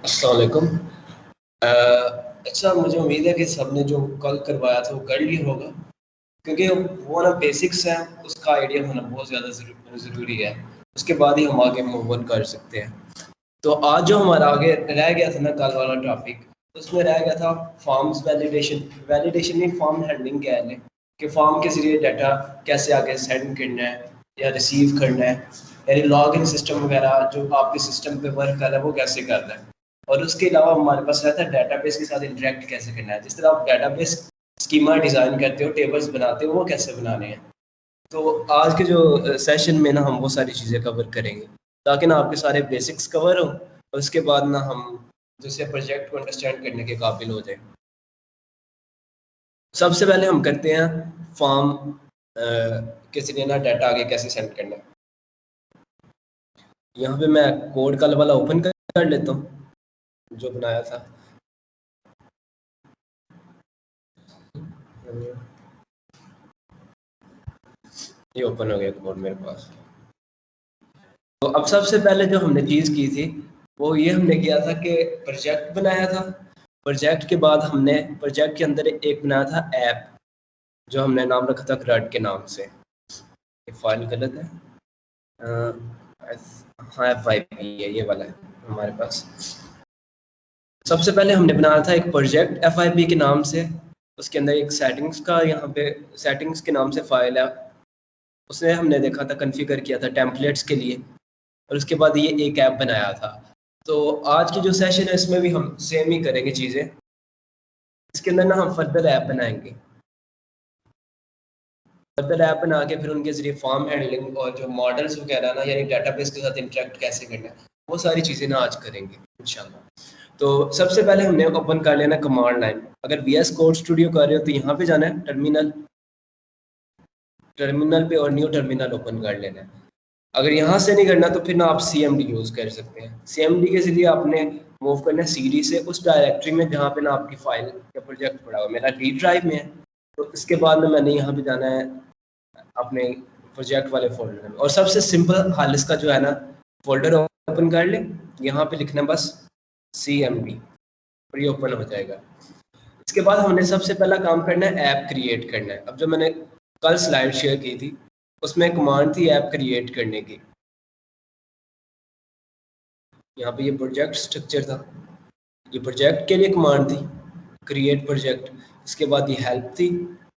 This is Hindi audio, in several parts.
अस्सलाम वालेकुम। अच्छा, मुझे उम्मीद है कि सबने जो कल करवाया था वो कर लिया होगा, क्योंकि वो ना बेसिक्स हैं, उसका आइडिया होना बहुत ज़्यादा ज़रूरी है। उसके बाद ही हम आगे मूव ऑन कर सकते हैं। तो आज जो हमारा आगे रह गया था ना कल वाला टॉपिक, उसमें रह गया था फॉर्म्स वैलिडेशन। वैलिडेशन में फॉर्म हैंडलिंग क्या है कि फॉर्म के ज़रिए डाटा कैसे आगे सेंड करना है या रिसीव करना है, यानी लॉग इन सिस्टम वगैरह जो आपके सिस्टम पे वर्क कर रहा है वो कैसे कर रहा है। और उसके अलावा हमारे पास रहता है डेटाबेस के साथ इंटरेक्ट कैसे करना है। जिस तरह आप डेटाबेस स्कीमा डिज़ाइन करते हो, टेबल्स बनाते हो, वो कैसे बनाने हैं। तो आज के जो सेशन में ना हम वो सारी चीज़ें कवर करेंगे, ताकि ना आपके सारे बेसिक्स कवर हो और उसके बाद ना हम दूसरे प्रोजेक्ट को अंडरस्टैंड करने के काबिल हो जाए। सबसे पहले हम करते हैं फॉर्म के जरिए ना डाटा आगे कैसे सेंड करना है। यहाँ पे मैं कोड कल वाला ओपन कर लेता हूँ जो बनाया था। ये ओपन हो गया कोड मेरे पास। तो अब सबसे पहले जो हमने चीज़ की थी वो ये हमने किया था कि प्रोजेक्ट बनाया था। प्रोजेक्ट के बाद हमने प्रोजेक्ट के अंदर एक बनाया था ऐप, जो हमने नाम रखा था क्रड के नाम से। ये फाइल गलत है। हाँ, FYP है, ये वाला है हमारे पास। सबसे पहले हमने बनाया था एक प्रोजेक्ट FYP के नाम से। उसके अंदर एक सेटिंग्स का, यहाँ पे सेटिंग्स के नाम से फाइल है, उसने हमने देखा था, कॉन्फ़िगर किया था टेम्पलेट्स के लिए, और उसके बाद ये एक ऐप बनाया था। तो आज की जो सेशन है इसमें भी हम सेम ही करेंगे चीज़ें। इसके अंदर ना हम फर्दर ऐप बनाएंगे। फर्दर ऐप बना के फिर उनके ज़रिए फॉर्म हैंडलिंग और जो मॉडल्स वगैरह ना, यानी डेटाबेस के साथ इंटरेक्ट कैसे करना है, वो सारी चीज़ें ना आज करेंगे इंशाल्लाह। तो सबसे पहले हमने ओपन कर लेना कमांड लाइन। अगर VS कोड स्टूडियो कर रहे हो तो यहाँ पे जाना है टर्मिनल, टर्मिनल पे, और न्यू टर्मिनल ओपन कर लेना है। अगर यहाँ से नहीं करना तो फिर ना आप CMD यूज़ कर सकते हैं। CMD के ज़रिए आपने मूव करना है CD से उस डायरेक्टरी में जहाँ पे ना आपकी फाइल या प्रोजेक्ट पड़ा हुआ। मेरा D ड्राइव में है, तो इसके बाद में मैंने यहाँ पे जाना है अपने प्रोजेक्ट वाले फोल्डर में, और सबसे सिंपल हाल इसका जो है ना, फोल्डर ओपन कर ले, यहाँ पे लिखना बस CMD और ये ओपन हो जाएगा। इसके बाद हमने सबसे पहला काम करना है ऐप क्रिएट करना है। अब जो मैंने कल स्लाइड शेयर की थी उसमें कमांड थी ऐप क्रिएट करने की। यहाँ पे ये प्रोजेक्ट स्ट्रक्चर था, ये प्रोजेक्ट के लिए कमांड थी क्रिएट प्रोजेक्ट। इसके बाद ये हेल्प थी,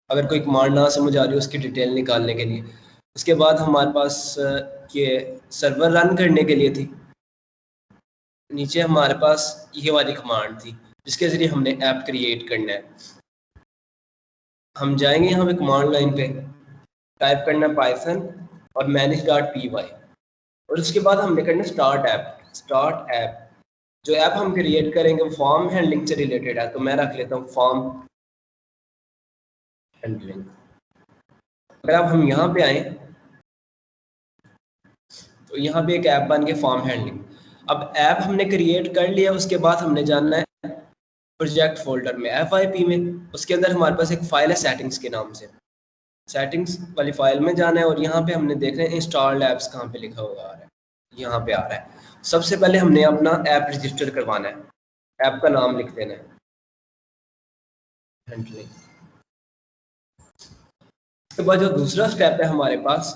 अगर कोई कमांड ना समझ आ रही हो उसकी डिटेल निकालने के लिए। उसके बाद हमारे पास ये सर्वर रन करने के लिए थी। नीचे हमारे पास ये वाली कमांड थी जिसके ज़रिए हमने ऐप क्रिएट करना है। हम जाएंगे यहाँ पे कमांड लाइन पे, टाइप करना पाइथन और manage.py, और उसके बाद हमने करना स्टार्ट ऐप। स्टार्ट ऐप, जो ऐप हम क्रिएट करेंगे वो फॉर्म हैंडलिंग से रिलेटेड है, तो मैं रख लेता हूँ फॉर्म हैंडलिंग। अगर अब हम यहाँ पे आए तो यहाँ पे एक ऐप बन गया फॉर्म हैंडलिंग। अब ऐप हमने क्रिएट कर लिया, उसके बाद हमने जानना है प्रोजेक्ट फोल्डर में FYP में, उसके अंदर हमारे पास एक फाइल है सेटिंग्स के नाम से। सेटिंग्स वाली फाइल में जाना है और यहाँ पे हमने देखना है इंस्टॉल्ड ऐप्स कहाँ पे लिखा हुआ आ रहा है, यहाँ पे आ रहा है। सबसे पहले हमने अपना ऐप रजिस्टर करवाना है, ऐप का नाम लिख देना है हैंडलिंग। उसके बाद जो दूसरा स्टेप है हमारे पास,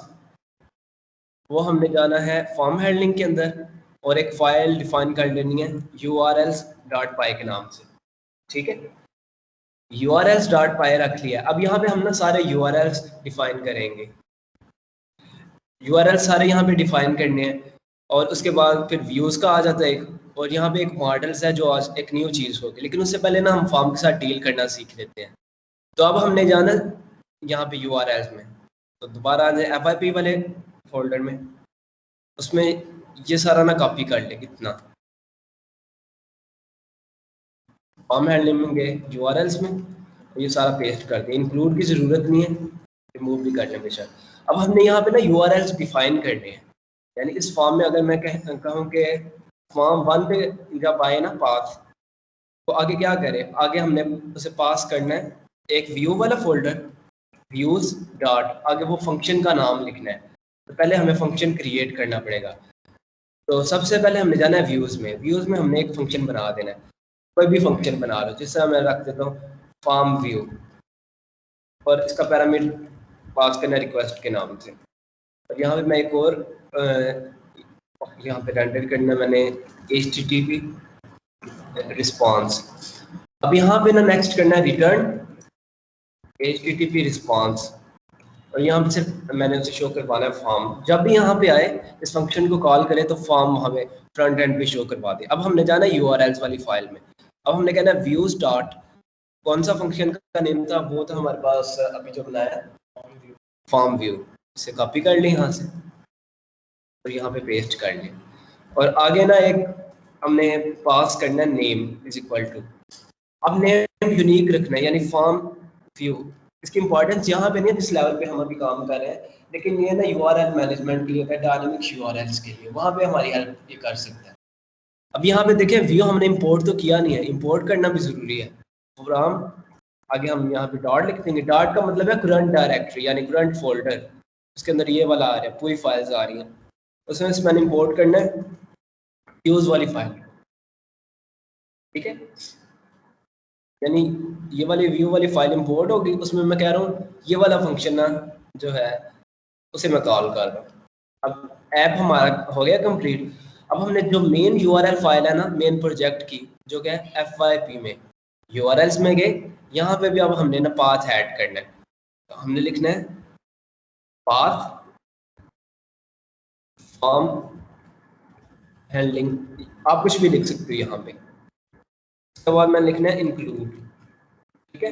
वो हमने जाना है फॉर्म हैंडलिंग के अंदर और एक फाइल डिफाइन कर लेनी है urls.py के नाम से। ठीक है, urls.py रख लिया। अब यहाँ पे हम ना सारे urls डिफाइन करेंगे। URL सारे यहाँ पे डिफाइन करने हैं, और उसके बाद फिर व्यूज़ का आ जाता है एक, और यहाँ पे एक मॉडल्स है जो आज एक न्यू चीज़ होगी। लेकिन उससे पहले ना हम फॉर्म के साथ डील करना सीख लेते हैं। तो अब हमने जाना यहाँ पे URLs में, तो दोबारा आ जाए FYP वाले फोल्डर में, उसमें ये सारा ना कॉपी कर ले कितना, फॉर्म हैंडलिंग में गए URLs में, ये सारा पेस्ट कर दिया। इंक्लूड की ज़रूरत नहीं है, रिमूव भी कर लें बेशक। अब हमने यहाँ पे ना URLs डिफाइन करने हैं, यानी इस फॉर्म में अगर मैं कहूँ कि फॉर्म 1 पे जब आए ना पाथ, तो आगे क्या करें, आगे हमने उसे पास करना है एक व्यू वाला फोल्डर, व्यूज डॉट, आगे वो फंक्शन का नाम लिखना है। तो पहले हमें फंक्शन क्रिएट करना पड़ेगा। तो सबसे पहले हमने जाना है व्यूज़ में। व्यूज़ में हमने एक फंक्शन बना देना है, कोई भी फंक्शन बना लो, जिससे मैं रख देता हूँ फार्म व्यू, और इसका पैरामीटर पास करना रिक्वेस्ट के नाम से। और यहाँ पे मैं एक और यहाँ पे रेंडर करना मैंने HTTP रिस्पॉन्स। अब यहाँ पे ना नेक्स्ट करना है रिटर्न HTTP रिस्पॉन्स, और यहाँ पे सिर्फ मैंने उसे शो करवाना है फॉर्म। जब भी यहाँ पे आए इस फंक्शन को कॉल करें तो फॉर्म हमें फ्रंट एंड पे शो करवा दे। अब हमने जाना है URLs वाली फाइल में। अब हमने कहना है व्यूज डॉट, कौन सा फंक्शन का नेम था वो था हमारे पास अभी जो बनाया फॉर्म व्यू, इसे कॉपी कर लें यहाँ से और यहाँ पे पेस्ट कर लें। और आगे ना एक हमने पास करना है नेम इज इक्वल टू, अब नेम यूनिक रखना है, यानी फॉर्म व्यू। इसकी इंपॉर्टेंस यहाँ पे नहीं है जिस लेवल पे हम अभी काम कर रहे हैं, लेकिन ये ना URL मैनेजमेंट के लिए है, डायनामिक URLs के लिए, वहाँ पे हमारी हेल्प ये कर सकता है। अब यहाँ पे देखें व्यू हमने इंपोर्ट तो किया नहीं है, इंपोर्ट करना भी ज़रूरी है। प्रोग्राम आगे हम यहाँ पे डॉट लिख देंगे। डॉट का मतलब है करंट डायरेक्टरी, यानी करंट फोल्डर, उसके अंदर ये वाला आ रहा है, पूरी फाइल्स आ रही हैं, उसमें से मैंने इंपोर्ट करना है यूज़ वाली फाइल, ठीक है। यानी ये वाली व्यू वाली फाइल इंपोर्ट होगी, उसमें मैं कह रहा हूँ ये वाला फंक्शन ना जो है उसे मैं कॉल कर रहा हूँ। अब ऐप हमारा हो गया कंप्लीट। अब हमने जो मेन URL फाइल है ना मेन प्रोजेक्ट की, जो क्या है FYP में URLs में गए, यहाँ पे भी अब हमने ना पाथ ऐड करना है। तो हमने लिखना है पाथ फॉर्म हैंडलिंग, आप कुछ भी लिख सकते हो यहाँ पे। उसके बाद मैंने लिखना है इंक्लूड, ठीक है।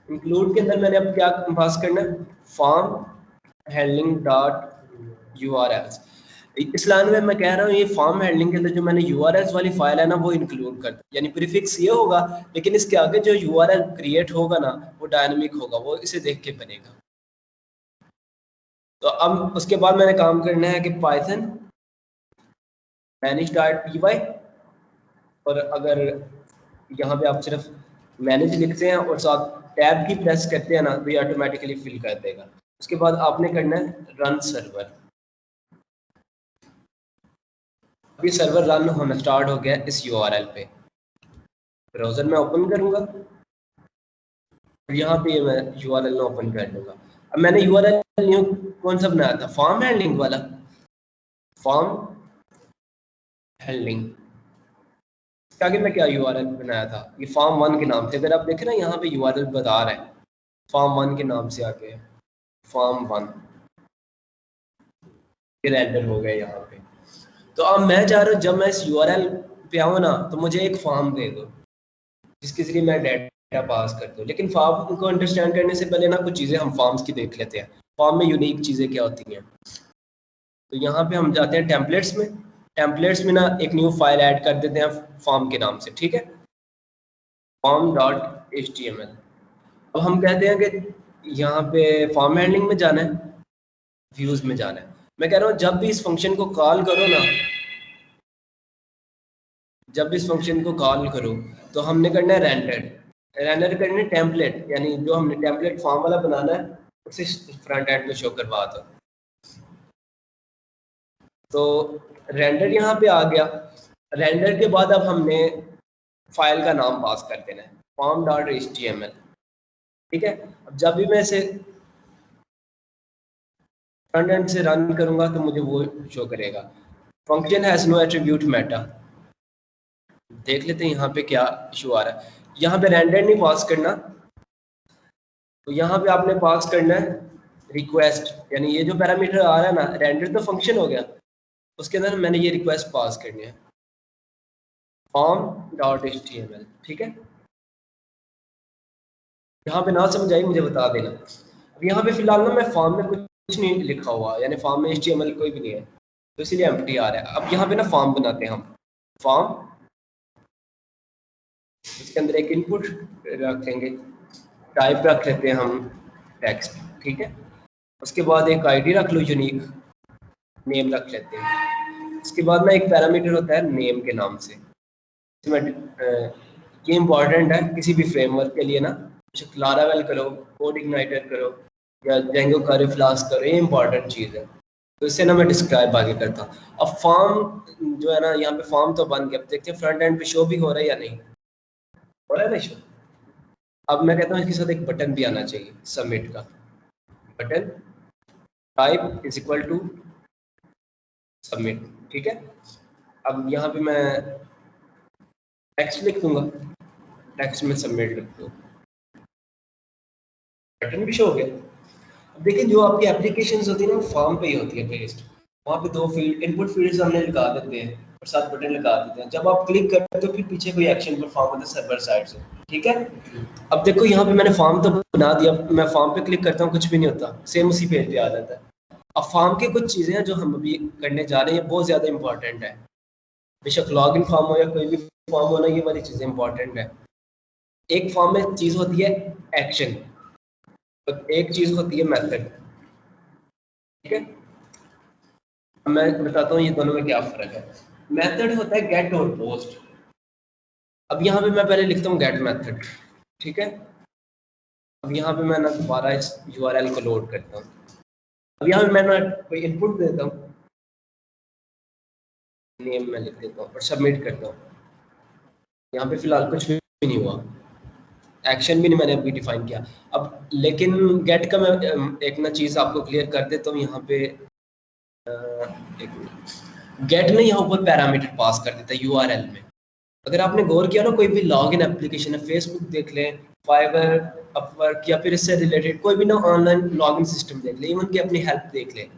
इंक्लूड के अंदर मैंने अब क्या पास करना है फॉर्म हैंडलिंग डॉट URLs। इस लाइन में मैं कह रहा हूँ ये फॉर्म हैंडलिंग के अंदर जो मैंने URLs वाली फाइल है ना वो इंक्लूड कर, यानी प्रीफिक्स ये होगा, लेकिन इसके आगे जो URL क्रिएट होगा ना वो डायनामिक होगा, वो इसे देख के बनेगा। तो अब उसके बाद मैंने काम करना है कि पाइथन मैनेज डॉट py, और अगर यहाँ पे आप सिर्फ मैनेज लिखते हैं और साथ टैब की प्रेस करते हैं ना तो ये ऑटोमेटिकली फिल कर देगा। उसके बाद आपने करना है रन सर्वर। अभी सर्वर रन होना स्टार्ट हो गया इस URL पे। ब्राउजर में ओपन करूंगा और यहाँ पे मैं URL ओपन कर लूंगा। अब मैंने URL न्यू कौन सा बनाया था, फॉर्म हैंडलिंग वाला, फॉर्म हैंडलिंग। आगे मैं क्या URL बनाया था, ये फॉर्म 1 के नाम से। अगर आप देखें ना यहाँ पे URL बता रहा है फॉर्म 1 के नाम से आके फॉर्म 1 रेंडर हो गया यहाँ पे। तो अब मैं चाह रहा हूँ जब मैं इस URL पे आऊँ ना तो मुझे एक फॉर्म दे दो जिसके जरिए मैं डाटा पास कर दूँ। लेकिन फॉर्म को अंडरस्टैंड करने से पहले ना कुछ चीज़ें हम फॉर्म्स की देख लेते हैं, फॉर्म में यूनिक चीज़ें क्या होती हैं। तो यहाँ पे हम जाते हैं टेम्पलेट्स में। टेम्पलेट्स में ना एक न्यू फाइल ऐड कर देते हैं फॉर्म के नाम से, ठीक है, form.html। अब हम कहते हैं कि यहाँ पे फॉर्म हैंडलिंग में जाना है, व्यूज में जाना है। मैं कह रहा हूँ जब भी इस फंक्शन को कॉल करो ना, जब इस फंक्शन को कॉल करो तो हमने करना है रेंडर करना है टेम्पलेट, यानी जो हमने टेम्पलेट फॉर्म वाला बनाना है उसे फ्रंट एंड में शो करवा दो। तो रेंडर यहाँ पे आ गया। रेंडर के बाद अब हमने फाइल का नाम पास कर देना है form.html, ठीक है। अब जब भी मैं इसे फ्रंट एंड से रन करूंगा तो मुझे वो शो करेगा। Function has no attribute meta. देख लेते हैं यहाँ पे क्या इशू आ रहा है। यहाँ पे रेंडर नहीं पास करना, तो यहाँ पे आपने पास करना है रिक्वेस्ट, यानी ये जो पैरामीटर आ रहा है ना, रेंडर तो फंक्शन हो गया, उसके अंदर मैंने ये रिक्वेस्ट पास करनी है form.html, ठीक है। यहाँ पे ना समझ आई मुझे बता देना। अब यहाँ पे फिलहाल ना मैं फॉर्म में कुछ नहीं लिखा हुआ, यानी फॉर्म में HTML कोई भी नहीं है, तो इसीलिए एम्प्टी आ रहा है। अब यहाँ पे ना फॉर्म बनाते हैं हम, फॉर्म, इसके अंदर एक इनपुट रखेंगे, टाइप रख लेते हैं हम टेक्स्ट, ठीक है। उसके बाद एक आईडी रख लो यूनिक, नेम रख लेते हैं। उसके बाद ना एक पैरामीटर होता है नेम के नाम से, इसमें ये इम्पॉर्टेंट है किसी भी फ्रेमवर्क के लिए ना, लारावेल करो, कोड इग्नाइटर करो या जेंगो करे फ्लास्क करो, ये इंपॉर्टेंट चीज़ है। तो इससे ना मैं डिस्क्राइब आगे करता हूँ। अब फॉर्म जो है ना, यहाँ पे फॉर्म तो बन गया। अब देखते हैं फ्रंट एंड पे शो भी हो रहा है या नहीं हो रहा है ना शो। अब मैं कहता हूँ इसके साथ एक बटन भी आना चाहिए, सबमिट का button, type is equal to submit. ठीक है, अब यहाँ पे मैं टेक्स्ट लिख दूंगा, टेक्स्ट में सबमिट लिख दूँ, बटन भी शो हो गया। अब देखिए जो आपकी एप्लीकेशंस होती है ना, वो फॉर्म पे ही होती है बेस्ड। वहाँ पे दो फील्ड, इनपुट फील्ड्स हमने लगा देते हैं और साथ बटन लगा देते हैं। जब आप क्लिक करते हो तो फिर पीछे कोई एक्शन परफॉर्म होता है सर्वर साइड से। ठीक है, अब देखो यहाँ पे मैंने फॉर्म तो बना दिया, मैं फॉर्म पे क्लिक करता हूँ कुछ भी नहीं होता, सेम उसी पेज पे आ जाता है। अब फॉर्म की कुछ चीज़ें हैं जो हम अभी करने जा रहे हैं, बहुत ज़्यादा इंपॉर्टेंट है। बेशक लॉग इन फॉर्म हो या कोई भी फॉर्म हो ना, ये वाली चीज़ें इंपॉर्टेंट है। एक फॉर्म में चीज़ होती है एक्शन, और एक चीज़ होती है मेथड। ठीक है, मैं बताता हूँ ये दोनों में क्या फ़र्क है। मेथड होता है गेट और पोस्ट। अब यहाँ पे मैं पहले लिखता हूँ गेट मेथड। ठीक है, अब यहाँ पे मैं ना दोबारा इस यूआरएल को लोड करता हूँ। अब यहाँ पे मैं ना कोई इनपुट देता हूँ, नेम मैं लिख देता हूँ और सबमिट करता हूँ। यहाँ पे फिलहाल कुछ भी नहीं हुआ, एक्शन भी नहीं मैंने अभी डिफाइन किया। अब लेकिन गेट का मैं एक ना चीज़ आपको क्लियर कर देता हूँ यहाँ पे। एक गेट ने यहाँ ऊपर पैरामीटर पास कर देता है यूआरएल में। अगर आपने गौर किया ना, कोई भी लॉगिन एप्लीकेशन है, फेसबुक देख लें, फाइवर, अपवर्क, या फिर इससे रिलेटेड कोई भी ना ऑनलाइन लॉगिन सिस्टम देख लें, इवन की अपनी हेल्प देख लें,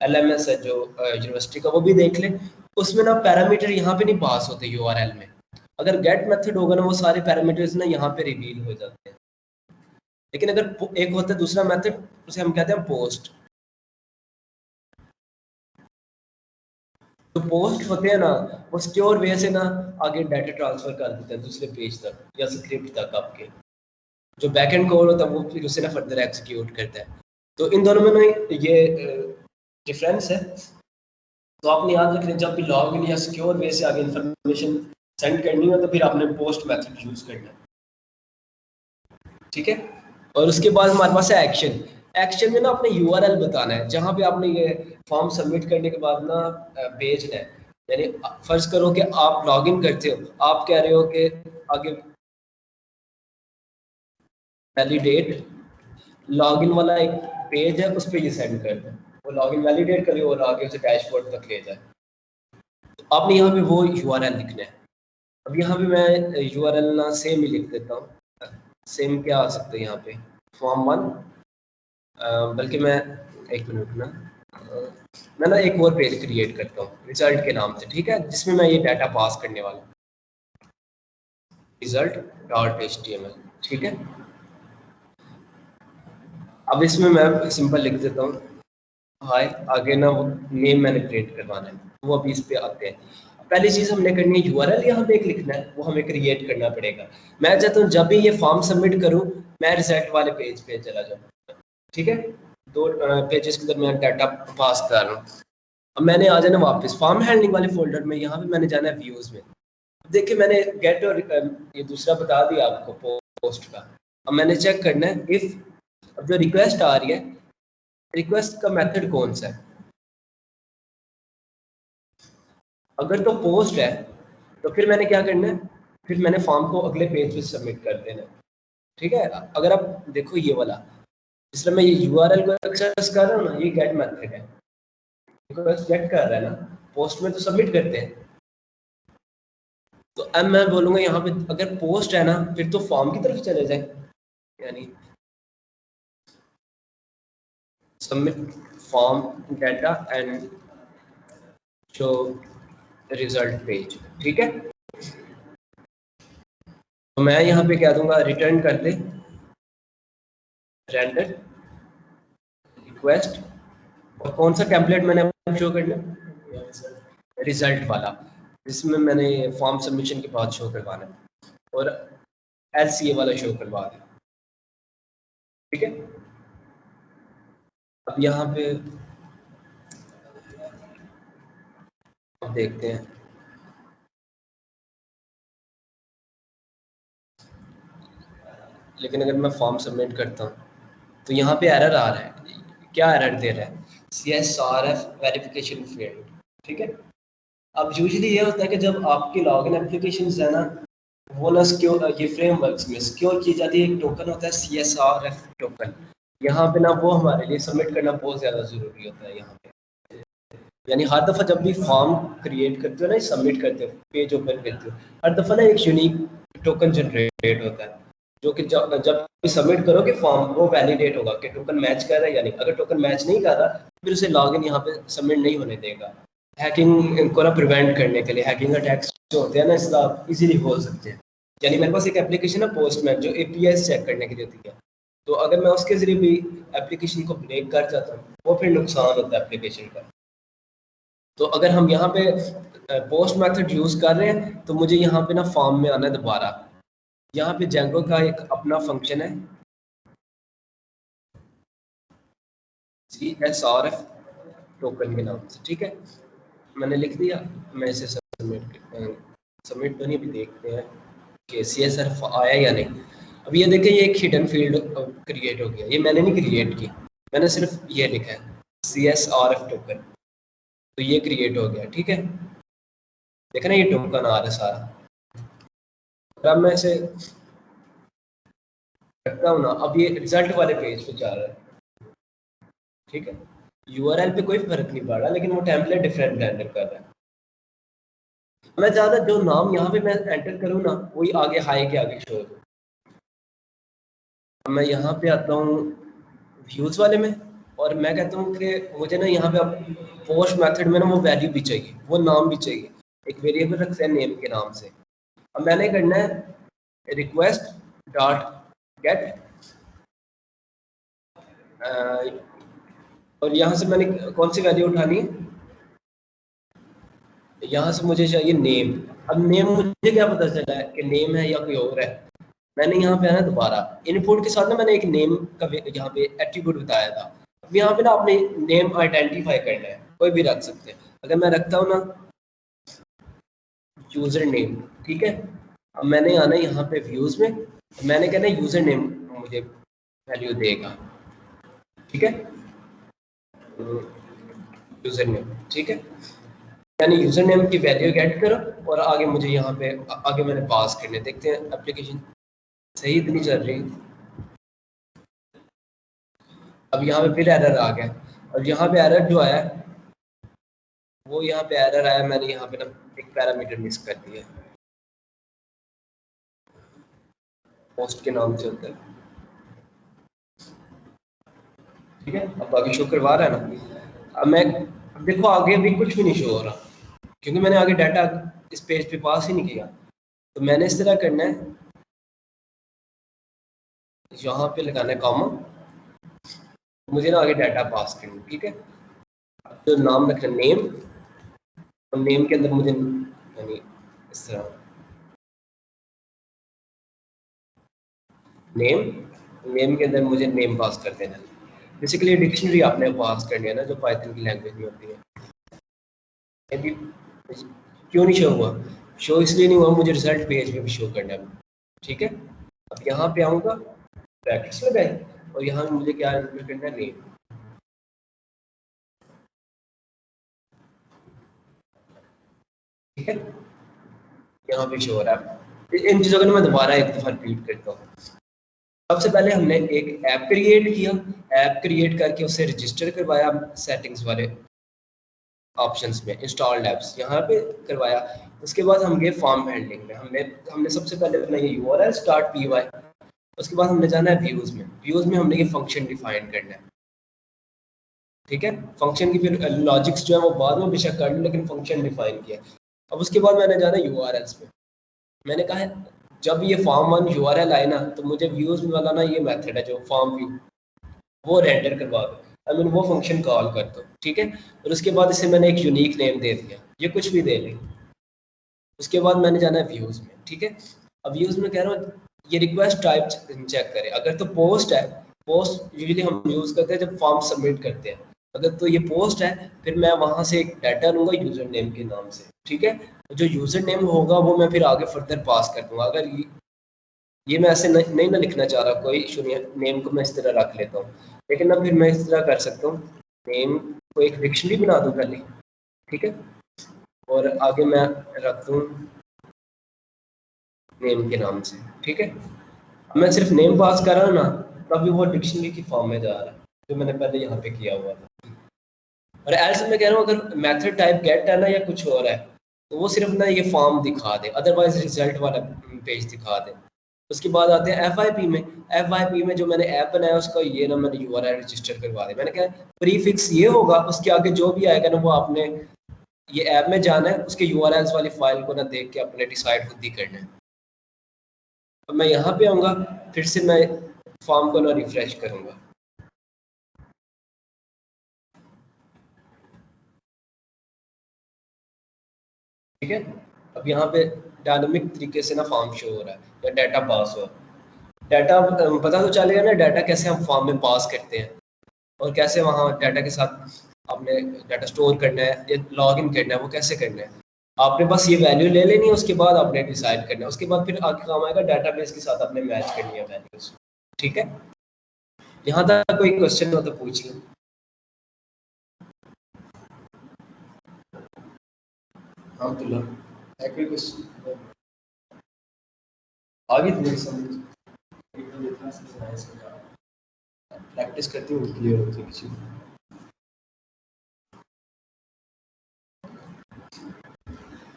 एलएमएस है जो यूनिवर्सिटी का, वो भी देख लें, उसमें ना पैरामीटर यहाँ पे नहीं पास होते यूआरएल में। अगर गेट मेथड होगा ना, वो सारे पैरामीटर्स ना यहाँ पे रिवील हो जाते हैं। लेकिन अगर एक होता है दूसरा मेथड, उसे हम कहते हैं पोस्ट। तो पोस्ट होते हैं ना, वो सिक्योर वे से ना आगे डाटा ट्रांसफर कर देते हैं दूसरे पेज तक या स्क्रिप्ट तक। आपके जो बैकएंड कोड होता है वो फिर उसे ना फर्दर एग्जीक्यूट करता है। तो इन दोनों में ना ये डिफरेंस है। तो आपने याद रखना, जब भी लॉग इन या सिक्योर वे से आगे इंफॉर्मेशन सेंड करनी हो तो फिर आपने पोस्ट मेथड यूज करना है। ठीक है, और उसके बाद हमारे पास है एक्शन। एक्शन में ना आपने यूआरएल बताना है जहां पे आपने ये फॉर्म सबमिट करने के बाद ना भेजना है। यानी फर्ज करो कि आप लॉगिन करते हो, आप कह रहे हो कि आगे वैलिडेट लॉगिन वाला एक पेज है, उस पर ये सेंड कर दें, वो लॉगिन वैलिडेट करे और आगे उसे डैशबोर्ड तक ले जाए। तो आपने यहाँ पे वो यूआरएल लिखना है। अब यहाँ पे मैं यूआरएल ना सेम ही लिख देता हूँ। सेम क्या आ सकता है यहाँ पे, फॉर्म 1, बल्कि मैं एक मिनट ना, मैं ना एक और पेज क्रिएट करता हूँ रिजल्ट के नाम से। ठीक है, जिसमें मैं ये डाटा पास करने वाला हूँ, रिजल्ट डॉट HTML। ठीक है, अब इसमें मैं सिंपल लिख देता हूँ हाय, आगे ना वो नेम मैंने क्रिएट करवाना है, वो अभी इस पे आते हैं। पहली चीज हमने करनी है यूआरएल यहाँ पे एक लिखना है, वो हमें क्रिएट करना पड़ेगा। मैं चाहता हूँ जब भी ये फॉर्म सबमिट करूँ मैं रिजल्ट वाले पेज पे चला जाऊँ। ठीक है, दो पेजेस के दरमियान डाटा पास कर रहा हूँ। अब मैंने आ जाना वापस फॉर्म हैंडलिंग वाले फोल्डर में, यहाँ पे मैंने जाना है व्यूज में। देखिए मैंने गेट और ये दूसरा बता दिया आपको पोस्ट का। अब मैंने चेक करना है इफ, अब जो रिक्वेस्ट आ रही है, रिक्वेस्ट का मेथड कौन सा है। अगर तो पोस्ट है तो फिर मैंने क्या करना है, फिर मैंने फॉर्म को अगले पेज पे सबमिट कर देना है। ठीक है, अगर आप देखो ये वाला, जिस तरह मैं ये यूआरएल को एक्सेस कर रहा हूँ ना, ये गेट मेथड है, रिक्वेस्ट गेट कर रहा है ना, पोस्ट में तो सबमिट करते हैं। तो अब मैं बोलूंगा यहाँ पे अगर पोस्ट है ना, फिर तो फॉर्म की तरफ चले जाए, यानी submit form data and show result page. ठीक है, तो मैं यहाँ पे क्या दूंगा, रिटर्न कर दे रेंडर रिक्वेस्ट, और कौन सा टेम्पलेट मैंने शो करना, रिजल्ट वाला, जिसमें मैंने फॉर्म सबमिशन के बाद शो करवाना है, और LCA वाला शो करवा दें। ठीक है, अब यहाँ पे अब देखते हैं, लेकिन अगर मैं फॉर्म सबमिट करता हूँ तो यहाँ पे एरर आ रहा है। क्या एरर दे रहा है, CSRF वेरिफिकेशन फील्ड, ठीक है। अब यूजुअली ये होता है कि जब आपकी लॉगिन एप्लीकेशन है ना, वो ना सिक्योर, ये फ्रेमवर्क्स में सिक्योर की जाती है, एक टोकन होता है CSRF टोकन। यहाँ पे ना वो हमारे लिए सबमिट करना बहुत ज़्यादा ज़रूरी होता है यहाँ पे। यानी हर दफ़ा जब भी फॉर्म क्रिएट करते हो ना, सबमिट करते हो, पेज ओपन करते हो, हर दफ़ा ना एक यूनिक टोकन जनरेट होता है, जो कि जब भी सबमिट करोगे फॉर्म, वो वैलिडेट होगा कि टोकन मैच कर रहा है या नहीं। अगर टोकन मैच नहीं कर रहा, फिर उसे लॉगिन यहाँ पे सबमिट नहीं होने देगा। हैकिंग को ना प्रिवेंट करने के लिए, हैकिंग अटैक्स जो होते हैं ना, इसका इजीली हो सकते हैं। यानी मेरे पास एक एप्लीकेशन है पोस्टमैन, जो API चेक करने के लिए होती है, तो अगर मैं उसके जरिए भी एप्लीकेशन को ब्रेक कर जाता हूँ, वो फिर नुकसान होता है एप्लीकेशन का। तो अगर हम यहाँ पे पोस्ट मेथड यूज कर रहे हैं, तो मुझे यहाँ पे ना फॉर्म में आना है दोबारा। यहाँ पे जेंगो का एक अपना फंक्शन है CSRF टोकन के नाम से, ठीक है। मैंने लिख दिया, मैं इसे सबमिट तो नहीं, भी देखते हैं कि CSRF आया या नहीं। अब ये देखें, ये एक हिडन फील्ड क्रिएट हो गया, ये मैंने नहीं क्रिएट की, मैंने सिर्फ ये लिखा है CSRF टोकन, तो ये क्रिएट हो गया, ठीक है। देखा ना, ये टोकन आ रहा है सारा। अब मैं इसे रखता हूँ ना, अब ये रिजल्ट वाले पेज पे जा रहा है, ठीक है। URL पे कोई फर्क नहीं पड़ रहा, लेकिन वो टेम्पलेट डिफरेंट एंटर कर रहा है। मैं ज़्यादा जो नाम यहाँ पे मैं एंटर करूँ ना, वही आगे हाई के आगे शो हो। मैं यहाँ पे आता हूँ व्यूज़ वाले में, और मैं कहता हूँ कि मुझे ना यहाँ पे अब पोस्ट मेथड में ना वो वैल्यू भी चाहिए, वो नाम भी चाहिए, एक वेरिएबल रखते हैं नेम के नाम से। अब मैंने करना है रिक्वेस्ट डॉट गेट, और यहाँ से मैंने कौन सी वैल्यू उठानी है, यहाँ से मुझे चाहिए नेम। अब नेम मुझे क्या पता चला है कि नेम है या कोई और है। मैंने यहाँ पे आना दोबारा इनपुट के साथ ना, मैंने एक नेम का यहाँ पे एट्रीब्यूट बताया था। अब यहाँ पे ना आपने नेम आइडेंटिफाई करना है, कोई भी रख सकते हैं। अगर मैं रखता हूँ ना यूजर नेम, ठीक है। अब मैंने आना यहाँ पे व्यूज में, मैंने कहना यूजर नेम मुझे वैल्यू देगा, ठीक है, यूजर नेम, ठीक है। यानी यूजर नेम की वैल्यू गेट करो, और आगे मुझे यहाँ पे आगे मैंने पास करने, देखते हैं एप्लीकेशन सही इतनी चल रही। अब यहाँ पे फिर एरर आ गया, और यहाँ पे एरर जो आया, वो यहाँ पे एरर आया, मैंने यहाँ पे ना एक पैरामीटर मिस कर दिया, पोस्ट के नाम से होता है, ठीक है। अब आगे शो करवा रहा है ना। अब देखो आगे भी कुछ भी नहीं शो हो रहा, क्योंकि मैंने आगे डाटा इस पेज पे पास ही नहीं किया। तो मैंने इस तरह करना है, यहाँ पे लगाना है कॉमा, मुझे ना आगे डाटा पास करना, ठीक है। तो नाम रखना नेम, और नेम के अंदर मुझे यानी इस तरह नेम के अंदर मुझे नेम पास कर देना। बेसिकली डिक्शनरी आपने पास करनी है ना, जो पाइथन की लैंग्वेज में होती है। अभी क्यों नहीं शो हुआ, शो इसलिए नहीं हुआ, मुझे रिजल्ट पेज में भी शो करना है, ठीक है। अब यहाँ पे आऊँगा, ब्रैकेट्स लगाए, और यहाँ मुझे क्या एंटर करना है, नेम, ठीक है। यहाँ पे शो हो रहा है। इन चीज़ों को मैं दोबारा एक दफ़ा रिपीट करता हूँ। सबसे पहले हमने एक ऐप क्रिएट किया, ऐप क्रिएट करके उसे रजिस्टर करवाया सेटिंग्स वाले ऑप्शंस में, इंस्टॉल्ड ऐप्स यहाँ पे करवाया। उसके बाद हम गए फॉर्म हैंडलिंग में, हमने सबसे पहले अपना ये URL स्टार्ट py, उसके बाद हमने जाना है व्यूज़ में हमने ये फंक्शन डिफाइन करना है, ठीक है। फंक्शन की फिर लॉजिक्स जो है वो बाद में बेशक कर लो, लेकिन फंक्शन डिफाइन किया। अब उसके बाद मैंने जाना URLs में, मैंने कहा है जब ये फॉर्म 1 URL आए ना, तो मुझे व्यूज़ में वाला ना ये मेथड है जो फॉर्म व्यू, वो रेंडर करवा दो, आई मीन वो फंक्शन कॉल कर दो, ठीक है। और उसके बाद इसे मैंने एक यूनिक नेम दे दिया, ये कुछ भी दे लें। उसके बाद मैंने जाना है व्यूज़ में, ठीक है। अब व्यूज़ में कह रहा हूँ ये रिक्वेस्ट टाइप चेक करें, अगर तो पोस्ट है, पोस्ट यूजुअली हम यूज़ करते हैं जब फॉर्म सबमिट करते हैं, अगर तो ये पोस्ट है, फिर मैं वहाँ से एक डाटा लूँगा यूज़र नेम के नाम से, ठीक है। जो यूज़र नेम होगा वो मैं फिर आगे फर्दर पास कर दूँगा। अगर ये मैं ऐसे नहीं ना लिखना चाह रहा, कोई इशू नहीं है, नेम को मैं इस तरह रख लेता हूँ, लेकिन ना फिर मैं इस तरह कर सकता हूँ नेम को एक डिक्शनरी बना दूँ पहले, ठीक है, और आगे मैं रख दूँ नेम के नाम से, ठीक है। मैं सिर्फ नेम पास कर रहा हूँ ना, तभी वो डिक्शनरी की फॉर्म में जा रहा है जो मैंने पहले यहाँ पे किया हुआ था। और एल्स मैं कह रहा हूँ अगर मेथड टाइप गेट है ना या कुछ और है तो वो सिर्फ ना ये फॉर्म दिखा दे, अदरवाइज रिजल्ट वाला पेज दिखा दे। उसके बाद आते हैं FYP में। FYP में जो मैंने ऐप बनाया उसका ये ना मैंने URL रजिस्टर करवा दिया। मैंने कहा प्रीफिक्स ये होगा, उसके आगे जो भी आएगा ना वो आपने ये ऐप में जाना है, उसके URLs वाली फाइल को ना देख के अपने डिसाइड खुद ही करना है। अब मैं यहाँ पे आऊँगा, फिर से मैं फॉर्म को ना रिफ्रेश करूँगा। ठीक है, अब यहाँ पे डायनामिक तरीके से ना फॉर्म शो हो रहा है या डाटा पास हो रहा है। डाटा पता तो चलेगा ना डाटा कैसे हम फॉर्म में पास करते हैं और कैसे वहाँ डाटा के साथ आपने डाटा स्टोर करना है या लॉग इन करना है, वो कैसे करना है। आपने बस ये वैल्यू ले लेनी है, उसके बाद आपने डिसाइड करना है, उसके बाद फिर आगे काम आएगा डाटाबेस के साथ आपने मैच करनी है वैल्यूज। ठीक है, यहाँ तक कोई क्वेश्चन हो तो पूछिए। हाँ अब्दुल्ला, है कोई क्वेश्चन? आगे तो मेरी समझ प्रैक्टिस करती हूँ क्लियर होती है चीज़।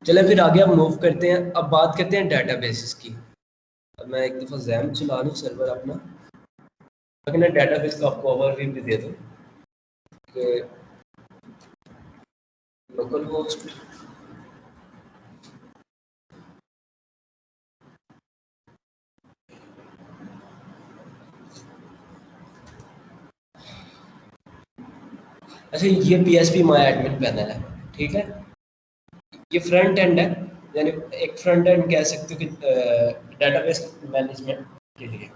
चले फिर आगे हम मूव करते हैं। अब बात करते हैं डाटाबेसेस की। अब मैं एक दफ़ा जैम चला लूँ सर्वर अपना, ताकि मैं डाटाबेस का आपको ओवरव्यू भी दे दूँ कि लोकल होस्ट अच्छा ये PHP माई एडमिन पैनल है, ठीक है। ये फ्रंट एंड है, यानी एक फ्रंट एंड कह सकते हो कि डाटाबेस मैनेजमेंट के लिए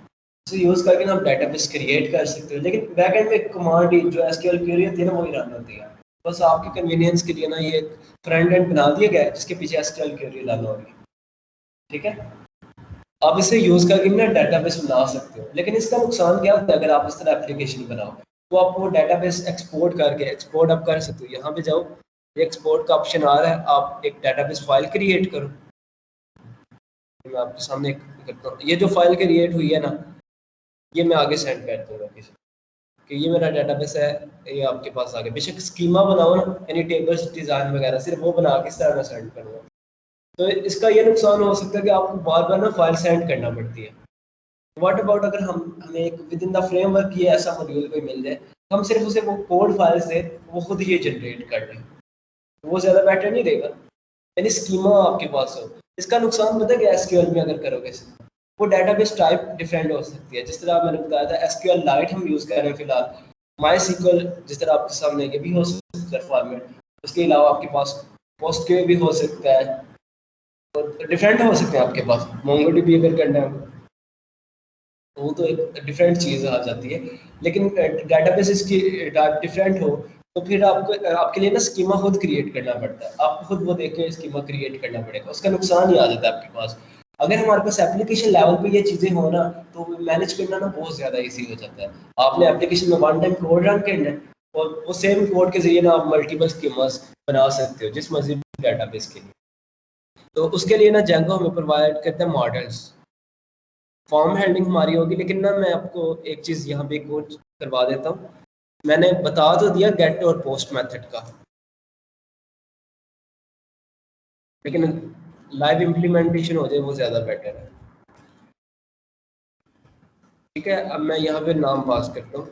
इसे यूज़ करके ना आप डाटाबेस क्रिएट कर सकते हो। लेकिन बैक एंड में कमांड ही जो SQL क्वेरी होती है ना वही रन होती है। बस आपकी कन्वीनियंस के लिए ना ये फ्रंट एंड बना दिया गया है जिसके पीछे SQL क्वेरी रन हो रही है, ठीक है। आप इसे यूज़ करके ना डाटाबेस बना सकते हो, लेकिन इसका नुकसान क्या होता है अगर आप इस तरह एप्लीकेशन बनाओ तो आप वो डाटाबेस एक्सपोर्ट करके एक्सपोर्ट आप कर सकते हो। यहाँ पे जाओ, एक्सपोर्ट का ऑप्शन आ रहा है, आप एक डाटाबेस फाइल क्रिएट करो। मैं आपके सामने करता हूँ, ये जो फाइल क्रिएट हुई है ना ये मैं आगे सेंड कर दूंगा किसी कि ये मेरा डाटाबेस है, ये आपके पास आ गया। बेशक स्कीमा बनाओ ना, यानी टेबल्स डिज़ाइन वगैरह सिर्फ वो बना के इस तरह मैं सेंड करूँगा। तो इसका ये नुकसान हो सकता है कि आपको बार बार ना फाइल सेंड करना पड़ती है। व्हाट अबाउट अगर हम हमें एक विद इन द फ्रेमवर्क ये ऐसा मॉड्यूल कोई मिल जाए, हम सिर्फ उसे वो कोड फाइल से वो खुद ही जनरेट कर लें, तो वो ज़्यादा बेटर नहीं रहेगा। यानी स्कीमा आपके पास हो। इसका नुकसान पता है कि SQL में अगर करोगे वो डाटाबेस टाइप डिफरेंट हो सकती है। जिस तरह मैंने बताया था SQL लाइट हम यूज़ कर रहे हैं फिलहाल, माई SQL जिस तरह आपके सामने ये भी हो सकता है फॉर्मेट, उसके अलावा आपके पास पोस्ट के भी हो सकता है और डिफरेंट हो सकते हैं आपके पास। मोंगोडीबी अगर करना है तो वो तो एक डिफरेंट चीज़ आ जाती है। लेकिन डाटाबेसेस की डिफरेंट हो तो फिर आपको आपके लिए ना स्कीमा खुद क्रिएट करना पड़ता है। आपको खुद वो देख के स्कीमा क्रिएट करना पड़ेगा, उसका नुकसान ही आ जाता है आपके पास। अगर हमारे पास एप्लीकेशन लेवल पे ये चीज़ें हो ना तो मैनेज करना ना बहुत ज़्यादा ईजी हो जाता है। आपने एप्लीकेशन में वन टाइम कोड रन करना है और वो सेम कोड के जरिए ना आप मल्टीपल स्कीमास बना सकते हो जिस मर्जी डाटाबेस के लिए। तो उसके लिए ना जेंगो हमें प्रोवाइड करता है मॉडल्स। फॉर्म हैंडलिंग हमारी होगी, लेकिन ना मैं आपको एक चीज़ यहाँ पे एक और करवा देता हूँ। मैंने बता तो दिया गेट और पोस्ट मेथड का, लेकिन लाइव इम्प्लीमेंटेशन हो जाए वो ज़्यादा बेटर है। ठीक है, अब मैं यहाँ पे नाम पास करता हूँ,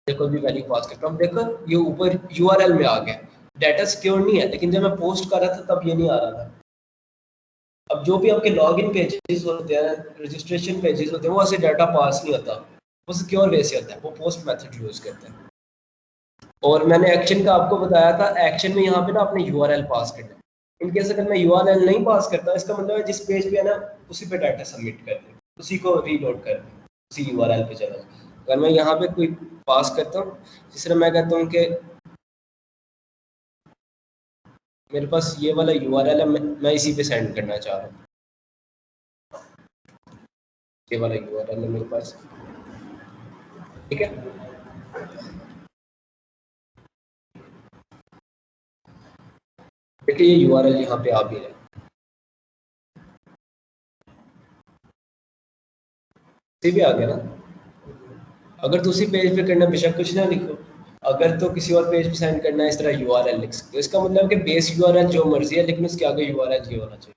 देखो भी वैल्यू पास करता हूँ। देखो ये ऊपर URL में आ गया, डाटा सिक्योर नहीं है, लेकिन जब मैं पोस्ट कर रहा था तब ये नहीं आ रहा था। अब जो भी आपके लॉगिन पेजेस होते हैं, रजिस्ट्रेशन पेजेस होते हैं, वो ऐसे डाटा पास नहीं होता, वो सिक्योर वे से होता है, वो पोस्ट मेथड यूज़ करते हैं। और मैंने एक्शन का आपको बताया था, एक्शन में यहाँ पे ना अपने URL पास करना है। इनकेस अगर मैं URL नहीं पास करता, इसका मतलब है जिस पेज पे है ना उसी पे डाटा सबमिट कर दें, उसी को रीलोड कर दें, उसी URL पे चला जाए। अगर मैं यहाँ पे कोई पास करता हूँ, जिस तरह मैं कहता हूँ कि मेरे पास ये वाला URL है, मैं इसी पे सेंड करना चाह रहा हूँ, ये वाला URL है मेरे पास, ठीक है। देखिए ये यूआरएल यहाँ पे आ भी रहा है, भी आ गया ना। अगर तो उसी पेज पे करना बेशक कुछ ना लिखो, अगर तो किसी और पेज पे सेंड करना है इस तरह यूआरएल लिख सकते हो। इसका मतलब कि बेस यूआरएल जो मर्जी है लेकिन उसके आगे यूआरएल ये होना चाहिए।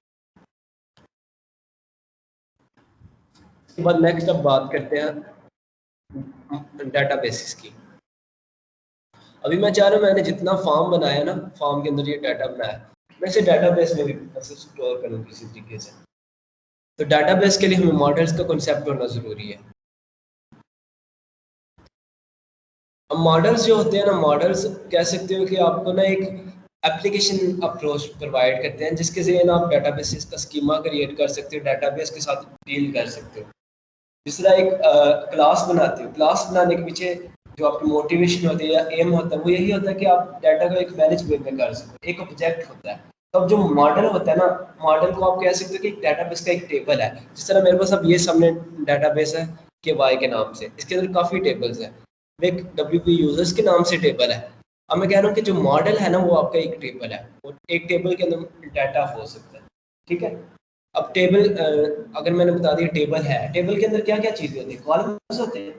इसके बाद नेक्स्ट अब बात करते हैं डाटाबेसेस की। अभी मैं चाह रहा हूँ मैंने जितना फॉर्म बनाया ना, फॉर्म के अंदर ये डाटा बनाया, मैं इसे डाटाबेस में भी स्टोर करूँ किसी तरीके से। तो डाटाबेस के लिए हमें मॉडल्स का कॉन्सेप्ट होना ज़रूरी है। अब मॉडल्स जो होते हैं ना, मॉडल्स कह सकते हो कि आपको ना एक एप्लीकेशन अप्रोच प्रोवाइड करते हैं जिसके ज़रिए ना आप डाटाबेसेस का स्कीमा क्रिएट कर सकते हो, डाटाबेस के साथ डील कर सकते हो। जिस तरह एक क्लास बनाते हो, क्लास बनाने के पीछे जो आपकी मोटिवेशन होती है या एम होता है वो यही होता है कि आप डाटा को एक मैनेज वे में कर सको, एक ऑब्जेक्ट होता है। तो अब जो मॉडल होता है ना, मॉडल को आप कह सकते हो कि एक डाटाबेस का एक टेबल है। जिस तरह मेरे पास अब ये सामने डाटाबेस है के वाई के नाम से, इसके अंदर काफ़ी टेबल्स हैं, एक WP यूजर्स के नाम से टेबल है। अब मैं कह रहा हूँ कि जो मॉडल है ना वो आपका एक टेबल है, वो एक टेबल के अंदर डाटा हो सकता है, ठीक है। अब टेबल अगर मैंने बता दिया टेबल है, टेबल के अंदर क्या क्या चीज़ें होती है, कॉलम्स होते हैं।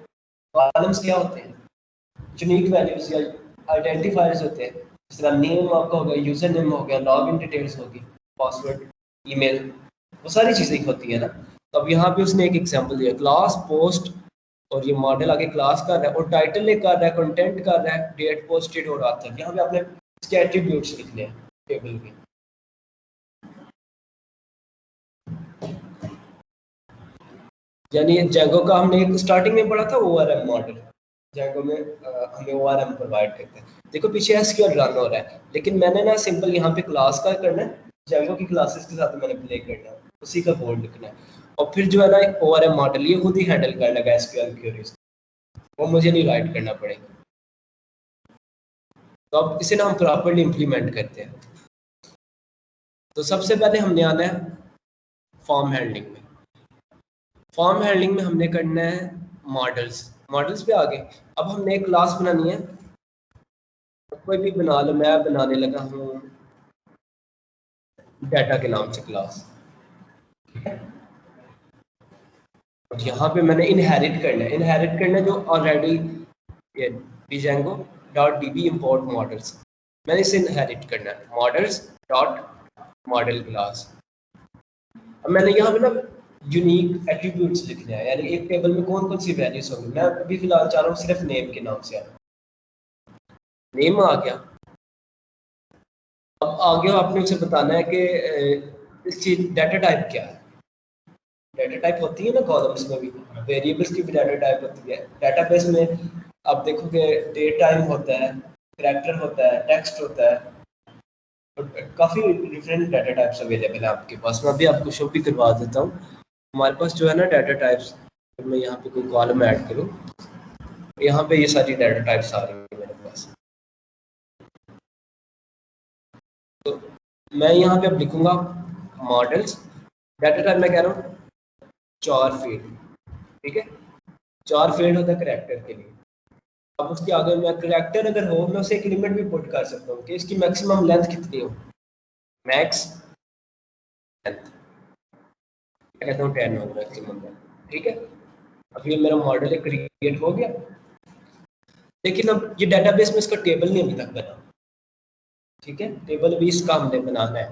कॉलम्स क्या होते हैं, यूनिक वैल्यूज या आइडेंटिफायर्स होते हैं। जिस तरह नेम आपका हो गया, यूजर नेम हो गया, लॉग इन डिटेल्स होगी, पासवर्ड, ईमेल, वो सारी चीज़ें होती है ना। तो अब यहाँ पे उसने एक एग्जांपल दिया, क्लास पोस्ट, और ये मॉडल आगे क्लास कर रहा है और टाइटल एक कर रहा है, कंटेंट कर रहा है, डेट पोस्टेड और ऑथर। यहाँ पे आपने इसके एट्रीब्यूट्स लिखने हैं टेबल के। यानी जैगो का हमने एक स्टार्टिंग में पढ़ा था ORM मॉडल, जैगो में हमें ORM प्रोवाइड करते हैं। देखो पीछे SQL रन हो रहा है लेकिन मैंने ना सिंपल यहाँ पे क्लास का करना है, जैगो की क्लासेस के साथ मैंने प्ले करना है, उसी का कोड लिखना है। और फिर जो है ना ORM मॉडल ये खुद ही हैंडल कर लेगा SQL क्वेरीज, वो मुझे नहीं राइट करना पड़ेगा। तो अब इसे ना हम प्रॉपरली इम्प्लीमेंट करते हैं। तो सबसे पहले हमने आना है फॉर्म हैंडलिंग में। फॉर्म हैंडलिंग में हमने करना है मॉडल्स, मॉडल्स पे आगे अब हमने एक क्लास बनानी है, कोई भी बना लो, मैं बनाने लगा हूँ डाटा के नाम से क्लास, ठीक है। और यहाँ पे मैंने इनहेरिट करना है, इनहेरिट करना है जो ऑलरेडी ये Django dot DB import models, मैंने इसे इनहेरिट करना है मॉडल्स डॉट मॉडल क्लास। अब मैंने यहाँ पे ना यूनिक एट्रीब्यूट्स लिखने हैं, यानी एक टेबल में कौन कौन सी वैल्यूज होंगी। मैं अभी फिलहाल चाह रहा हूँ सिर्फ नेम के नाम से, नेम आ गया। अब आगे आपने उसे बताना है कि इस चीज डाटा टाइप क्या है। डाटा टाइप होती है ना कॉलम्स में भी, वेरिएबल्स की भी डाटा टाइप होती है। डाटाबेस में आप देखोगे डेट टाइम होता है, कैरेक्टर होता है, टेक्स्ट होता है, काफ़ी डिफरेंट डाटा टाइप्स अवेलेबल है आपके पास। मैं अभी आपको शो भी करवा देता हूँ। हमारे पास जो है ना डाटा टाइप्स, मैं यहाँ पे कोई कॉलम ऐड करूँ, यहाँ पे ये सारी डाटा टाइप्स आ रही है मेरे पास। तो मैं यहाँ पे अब लिखूंगा मॉडल्स, डाटा टाइप मैं कह रहा हूँ 4 फील्ड, ठीक है। 4 फील्ड होता है करेक्टर के लिए। अब उसके आगे मैं करेक्टर अगर हो मैं उसे एक लिमिट भी पुट कर सकता हूँ कि इसकी मैक्सिमम लेंथ कितनी हो, मैक्स लेंथ कहता हूँ 10 हो मैक्सिमम लेंथ, ठीक है। अब ये मेरा मॉडल क्रिएट हो गया, लेकिन अब ये डेटाबेस में इसका टेबल नहीं अभी तक बना, ठीक है। टेबल भी इसका हमने बनाना है।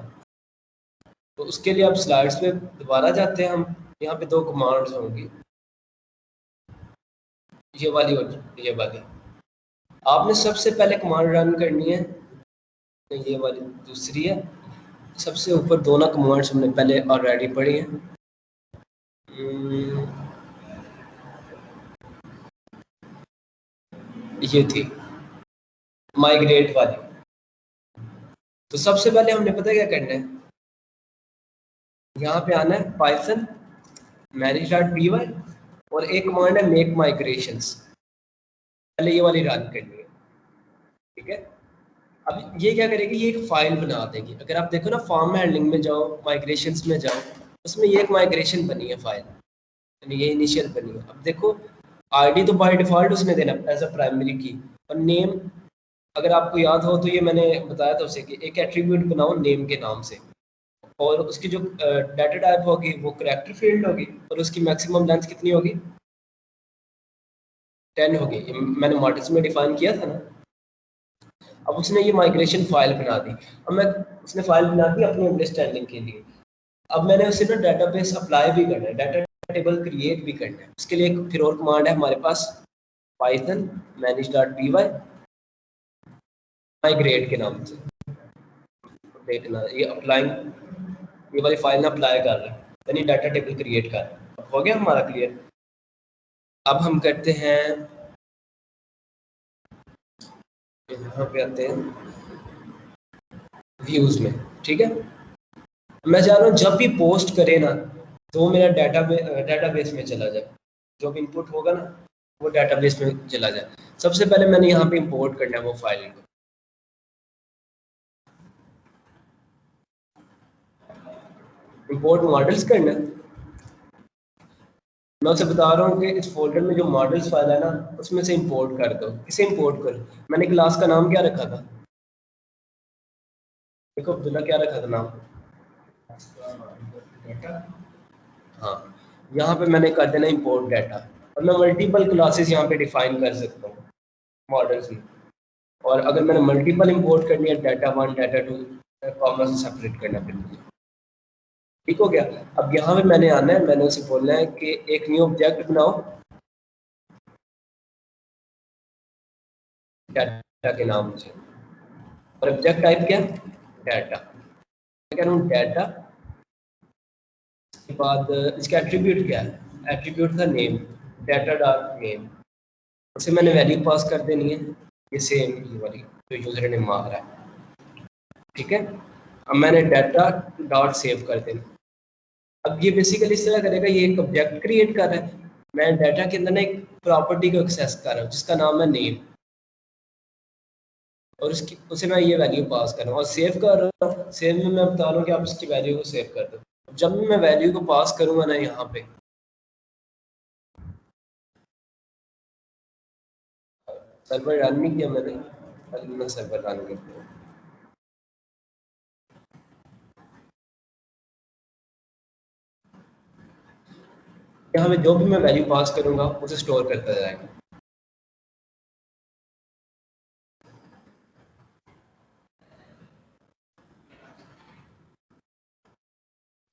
तो उसके लिए अब स्लाइड्स पे दोबारा जाते हैं हम। यहाँ पे 2 कमांड्स होंगी, ये वाली और ये वाली। आपने सबसे पहले कमांड रन करनी है, ये वाली दूसरी है। सबसे ऊपर दोनों कमांड्स हमने पहले ऑलरेडी पढ़ी हैं। ये थी माइग्रेट वाली। तो सबसे पहले हमने पता क्या करना है, यहाँ पे आना है पाइथन manage.py और एक कमांड है मेक माइग्रेशंस, पहले ये वाली रन करनी है, ठीक है। अब ये क्या करेगी, ये एक फाइल बना देगी। अगर आप देखो ना फॉर्म हैंडलिंग में जाओ, माइग्रेशंस में जाओ, उसमें ये एक माइग्रेशन बनी है फाइल, यानी ये इनिशियल बनी है। अब देखो आईडी तो बाय डिफॉल्ट उसने देना एज अ प्राइमरी की, और नेम अगर आपको याद हो तो ये मैंने बताया था उसे कि एक एट्रीब्यूट बनाओ नेम के नाम से, और उसकी जो डाटा टाइप होगी वो करैक्टर फील्ड होगी, और उसकी मैक्सिमम लेंथ कितनी होगी, 10 होगी। ये मैंने मॉडल्स में डिफाइन किया था ना। अब उसने ये माइग्रेशन फाइल बना दी। अब मैं उसने फाइल बना दी अपनी अंडरस्टैंडिंग के लिए। अब मैंने उसे ना डाटाबेस अप्लाई भी करना है, डाटा टेबल क्रिएट भी करना है। उसके लिए एक फिर और कमांड है हमारे पास, पाइथन manage.py माइग्रेट के नाम से। देखना ये अप्लाइंग, ये वाली फाइल ना अप्लाई कर रहा है, यानी डाटा टेबल क्रिएट कर रहा है। हो गया हमारा क्लियर। अब हम करते हैं, यहाँ पे आते हैं व्यूज में, ठीक है। मैं चाह रहा हूँ जब भी पोस्ट करे ना तो वो मेरा डाटाबेस में चला जाए, जो भी इनपुट होगा ना वो डाटाबेस में चला जाए। सबसे पहले मैंने यहाँ पे इंपोर्ट करना है वो फाइल को। इंपोर्ट मॉडल्स करना है। मैं उसे बता रहा हूँ कि इस फोल्डर में जो मॉडल्स फाइल है ना उसमें से इंपोर्ट कर दो। इसे इंपोर्ट करो। मैंने क्लास का नाम क्या रखा था, देखो अब्दुल्ला क्या रखा था नाम, हाँ। यहाँ पे मैंने कर देना इंपोर्ट डाटा, और मैं मल्टीपल क्लासेस यहाँ पे डिफाइन कर सकता हूँ मॉडल्स में। और अगर मैंने मल्टीपल इंपोर्ट करनी है, डाटा 1 डाटा 2 कॉमा से सेपरेट करना फिर मुझे, ठीक हो गया। अब यहाँ पे मैंने आना है, मैंने उसे बोलना है कि एक न्यू ऑब्जेक्ट बनाओ डाटा के नाम से, और ऑब्जेक्ट टाइप क्या, डाटा। मैं कह रहा हूँ डाटा के बाद इसका एट्रीब्यूट क्या है, एट्रीब्यूट था नेम, डाटा डॉट नेम। उसे मैंने वैल्यू पास कर देनी है, ये सेम ये वाली जो यूजर ने मांग रहा है, ठीक है। अब मैंने डाटा डॉट सेव कर देना। अब ये बेसिकली इस तरह करेगा, ये एक ऑब्जेक्ट क्रिएट कर रहा है, मैं डाटा के अंदर ना एक प्रॉपर्टी को एक्सेस कर रहा हूँ जिसका नाम है नेम, और उसकी उसे मैं ये वैल्यू पास कर रहा हूँ और सेव कर रहा हूँ। सेव में मैं बता रहा हूँ कि आप इसकी वैल्यू को सेव कर दो। जब भी मैं वैल्यू को पास करूँगा ना यहाँ पे, सर्वर रन नहीं किया मैंने, अभी मैं सर्वर रन करता हूँ। यहाँ पे जो भी मैं वैल्यू पास करूँगा उसे स्टोर करता जाएगा।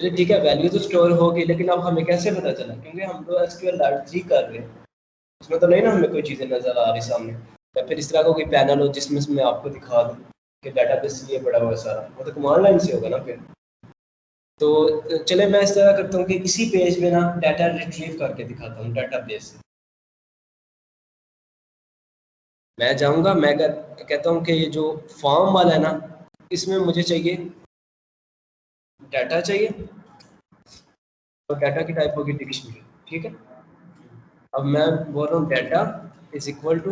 चलिए ठीक है, वैल्यू तो स्टोर होगी, लेकिन अब हमें कैसे पता चला, क्योंकि हम तो एसक्यूएल लाइब्रेरी कर रहे हैं, उसमें तो नहीं ना हमें कोई चीज़ें नज़र आ रही सामने। या फिर इस तरह का कोई पैनल हो जिसमें से मैं आपको दिखा दूँ कि डाटाबेस ये बड़ा हुआ है सारा, वो तो कमांड लाइन से होगा ना फिर। तो चले मैं इस तरह करता हूँ कि इसी पेज में ना डाटा रिट्रीव करके दिखाता हूँ डाटाबेस से। मैं जाऊँगा, मैं कहता हूँ कि ये जो फॉर्म वाला है ना इसमें मुझे चाहिए डाटा चाहिए, और डाटा की टाइप होगी डिक्शनरी, ठीक है। अब मैं बोल रहा हूँ डाटा इज इक्वल टू,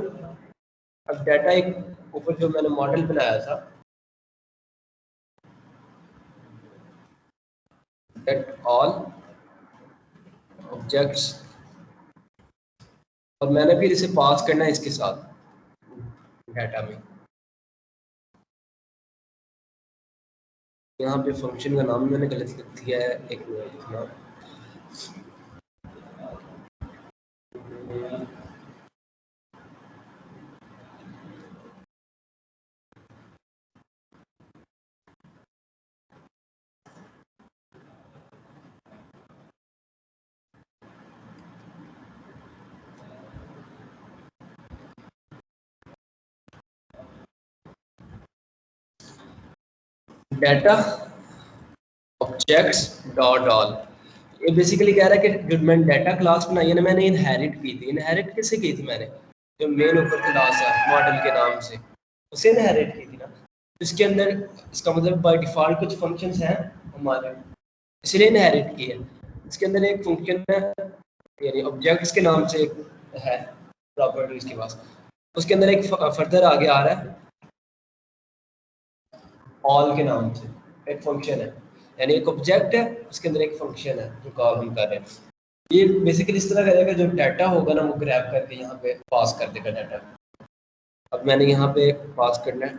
अब डाटा एक ऊपर जो मैंने मॉडल बनाया था गेट ऑल ऑब्जेक्ट्स, और मैंने फिर इसे पास करना है इसके साथ डाटा में। यहाँ पे फंक्शन का नाम मैंने गलत लिख दिया है, एक मिनट लिखना। डाटा ऑब्जेक्ट्स डॉट ऑल, ये बेसिकली कह रहा है कि जो मैंने डाटा क्लास बनाई है ना मैंने इनहेरिट की थी। इनहेरिट किससे की थी मैंने, जो मेन ऊपर क्लास है मॉडल के नाम से, उसे इनहेरिट की थी ना। इसके अंदर इसका मतलब बाय डिफॉल्ट कुछ फंक्शंस हैं हमारे, इसलिए इनहेरिट की है। इसके अंदर एक फंक्शन है यानी ऑब्जेक्ट्स के नाम से एक है प्रॉपर्टी इसके पास, उसके अंदर एक फर्दर आगे आ रहा है ऑल के नाम से एक फंक्शन है, यानी एक ऑब्जेक्ट है उसके अंदर एक फंक्शन है जो कॉल हम कर रहे हैं। ये बेसिकली इस तरह करेगा, जो डाटा होगा ना वो ग्रैब करके यहाँ पे पास कर देगा डाटा। अब मैंने यहाँ पे पास करना है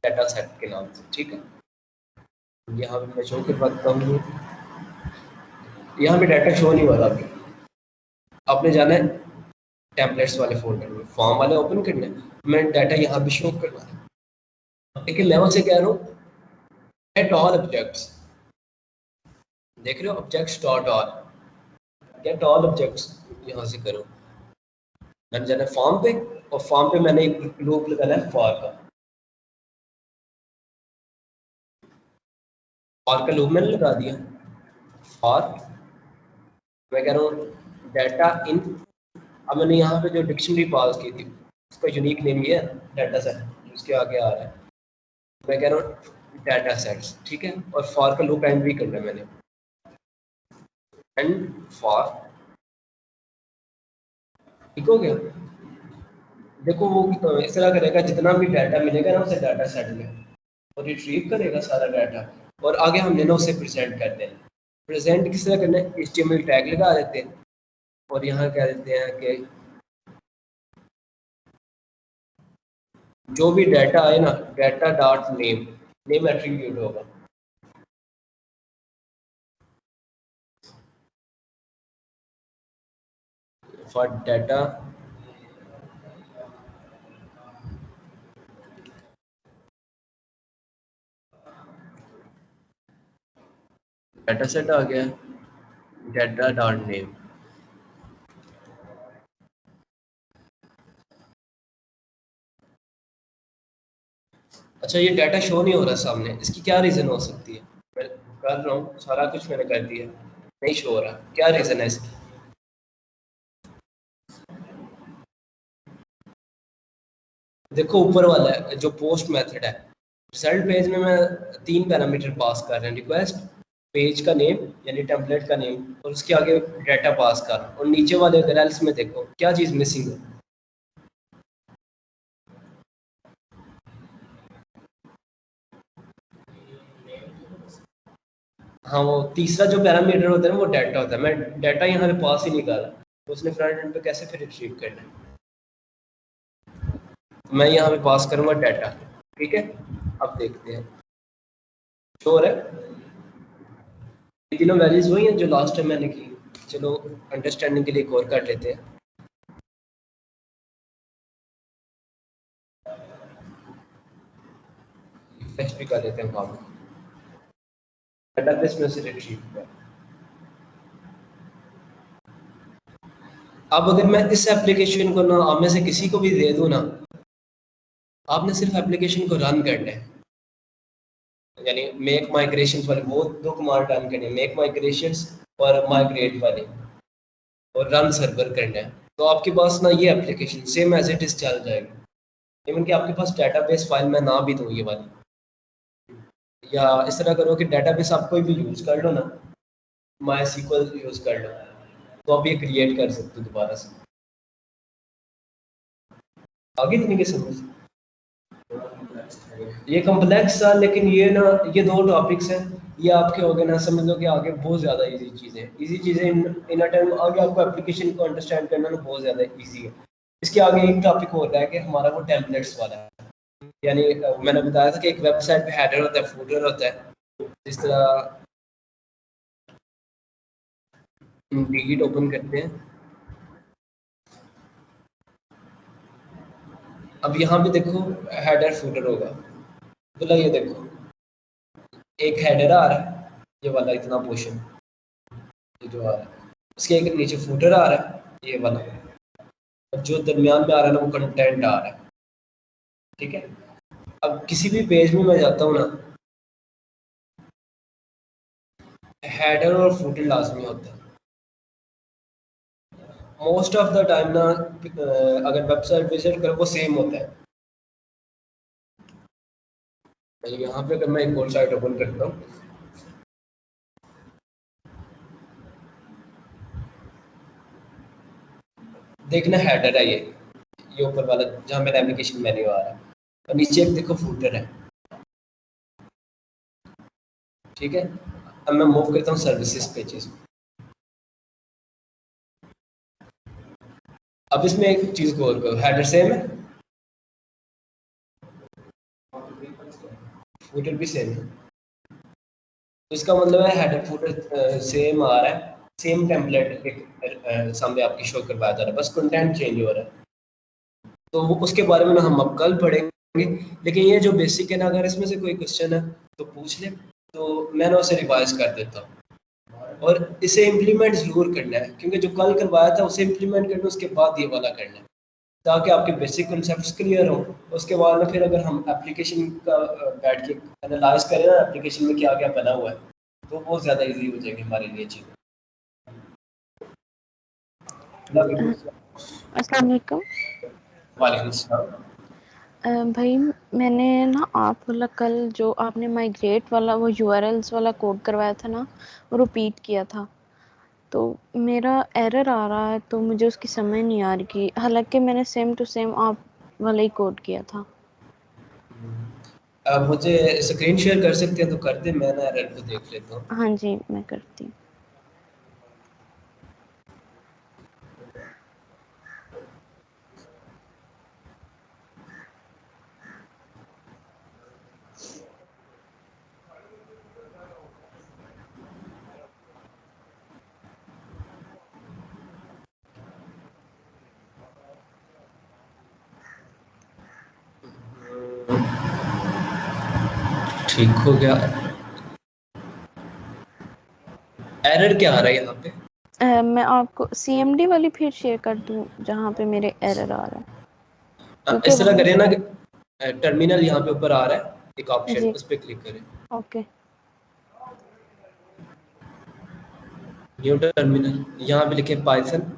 डाटा सेट के नाम से, ठीक है। यहाँ पे मैं शो करवाता हूँ, यहाँ पे डाटा शो नहीं हो रहा अभी। आपने जाना है टेम्पलेट्स वाले फोल्डर में, फॉर्म वाले ओपन करना है, मैं डाटा यहाँ पे शो करवा रहा हूँ, लेकिन लेवल से कह रहा हूँ गेट ऑल ऑब्जेक्ट्स। देख रहे हो objects dot all, get all objects यहाँ से करो। मैंने जाना फॉर्म पे, और फॉर्म पे मैंने एक लूप लगाना है फॉर का। फॉर का लूप मैंने लगा दिया। फॉर मैं कह रहा हूँ डाटा इन, अब मैंने यहाँ पे जो डिक्शनरी पास की थी उसका यूनिक नेम ये है डाटा सेट, उसके आगे आ रहा है। मैं कह रहा हूँ डाटा सेट्स, ठीक है। और फॉर का लूप एंड भी करना है मैंने, एंड फॉर, ठीक हो गया। देखो वो इस तरह करेगा, जितना भी डाटा मिलेगा ना उसे डाटा सेट में और रिट्रीव करेगा सारा डाटा, और आगे हमने ना उसे प्रेजेंट कर देना। प्रेजेंट किस तरह करना है, HTML टैग लगा देते हैं और यहाँ कह देते हैं कि जो भी डाटा आए ना, data dot name, name attribute होगा। फॉर डाटा डाटा सेट आ गया, डाटा डॉट नेम। अच्छा ये डाटा शो नहीं हो रहा सामने, इसकी क्या रीज़न हो सकती है? मैं कर रहा हूँ, सारा कुछ मैंने कर दिया, नहीं शो हो रहा, क्या रीज़न है इसकी? देखो ऊपर वाला है जो पोस्ट मेथड है, रिजल्ट पेज में मैं 3 पैरामीटर पास कर रहा हूँ, रिक्वेस्ट, पेज का नेम यानी टेम्पलेट का नेम, और उसके आगे डाटा पास कर रहा हूँ। और नीचे वाले अगर एल्स में देखो क्या चीज़ मिसिंग है। हाँ वो तीसरा जो पैरामीटर होता है ना वो डाटा होता है, मैं डाटा यहाँ पे पास ही नहीं कर रहा, तो उसने फ्रंट एंड पे कैसे फिर रिट्रीव करना है? मैं यहाँ पे पास करूँगा डाटा, ठीक है। अब देखते हैं श्योर है, ये तीनों वैल्यूज वही हैं जो लास्ट टाइम मैंने की। चलो अंडरस्टैंडिंग के लिए एक और कर लेते हैं। फेच भी कर लेते हैं काम, डेटाबेस में से रिट्रीव कर। अब अगर मैं इस एप्लीकेशन को ना आप में से किसी को भी दे दूँ ना, आपने सिर्फ एप्लीकेशन को रन करना है, यानी मेक माइग्रेशन वाले वो दो कमांड रन करने, मेक माइग्रेशन और माइग्रेट वाले, और रन सर्वर करना है, तो आपके पास ना ये application same as it is चल जाएगी। इवन कि आपके पास डेटाबेस फाइल मैं ना भी दूँ ये वाली, या इस तरह करो कि डेटाबेस आप कोई भी यूज़ कर लो ना, माई SQL यूज़ कर लो, तो आप ये क्रिएट कर सकते हो दोबारा से। आगे इतनी की समझ, ये कॉम्प्लेक्स था, लेकिन ये ना ये दो टॉपिक्स हैं, ये आपके हो गए ना, समझ लो कि आगे बहुत ज़्यादा इजी चीज़ें इन अ टाइम आगे आपको एप्लीकेशन को अंडरस्टैंड करना ना बहुत ज़्यादा इजी है। इसके आगे एक टॉपिक होता है कि हमारा वो टेम्पलेट्स वाला है, यानी मैंने बताया था कि एक वेबसाइट पे हेडर होता है, फूटर होता है। जिस तरह डिलीट ओपन करते हैं, अब यहाँ पे देखो हेडर फूटर होगा, बोला ये देखो एक हेडर आ रहा है, ये वाला इतना पोर्शन, ये जो आ रहा है, उसके एक नीचे फूटर आ रहा है ये वाला, और जो दरमियान में आ रहा है ना वो कंटेंट आ रहा है, ठीक है। अब किसी भी पेज में मैं जाता हूँ ना, हेडर और फूटर लाजमी होता है मोस्ट ऑफ द टाइम ना। अगर वेबसाइट विजिट करो वो सेम होता है। यहाँ पे अगर मैं एक और साइट ओपन करता हूँ, देखना हेडर है ये ऊपर वाला जहाँ मेरा एप्लीकेशन मेन्यू आ रहा है, और नीचे एक देखो फूटर है, ठीक है। अब मैं मूव करता हूँ सर्विसेज पेजेस। अब इसमें एक चीज़ को और करो, हेडर सेम है, फुटर भी सेम है, तो इसका मतलब है हेडर फुटर सेम आ रहा है, सेम टेम्पलेट एक सामने आपकी शो करवाया जा रहा है, बस कंटेंट चेंज हो रहा है। तो वो उसके बारे में हम अब कल पढ़ेंगे, लेकिन ये जो बेसिक है ना, अगर इसमें से कोई क्वेश्चन है तो पूछ ले, तो मैं ना उसे रिवाइज कर देता हूँ, और इसे इम्प्लीमेंट ज़रूर करना है, क्योंकि जो कल करवाया था उसे इम्प्लीमेंट करना, उसके बाद ये वाला करना है, ताकि आपके बेसिक कॉन्सेप्ट्स क्लियर हो। उसके बाद में फिर अगर हम एप्लीकेशन का बैठ के एनालाइज करें ना, एप्लीकेशन में क्या क्या बना हुआ है, तो बहुत ज़्यादा इजी हो जाएगी हमारे लिए चीज़ें। अस्सलाम वालेकुम। वालेकुम सलाम। भाई मैंने ना आप वाला कल जो आपने माइग्रेट वाला वो यूआरएल्स वाला कोड करवाया था ना, वो रिपीट किया था, तो मेरा एरर आ रहा है, तो मुझे उसकी समझ नहीं आ रही कि हालांकि मैंने सेम टू सेम आप वाला ही कोड किया था। आप मुझे स्क्रीन शेयर कर सकते हैं तो कर दे, मैं ना एरर को देख लेता हूँ। हाँ जी, मैं करती हूँ। ठीक हो गया। एरर क्या आ रहा है यहाँ पे? मैं आपको सीएमडी वाली फिर शेयर कर दूँ जहाँ पे मेरे एरर आ रहा है, क्योंकि इस तरह वहाँ करें ना कि टर्मिनल यहाँ पे ऊपर आ रहा है एक ऑप्शन, जी उस पर क्लिक करें। ओके। न्यू टर्मिनल, यहाँ पे लिखे पाइथन,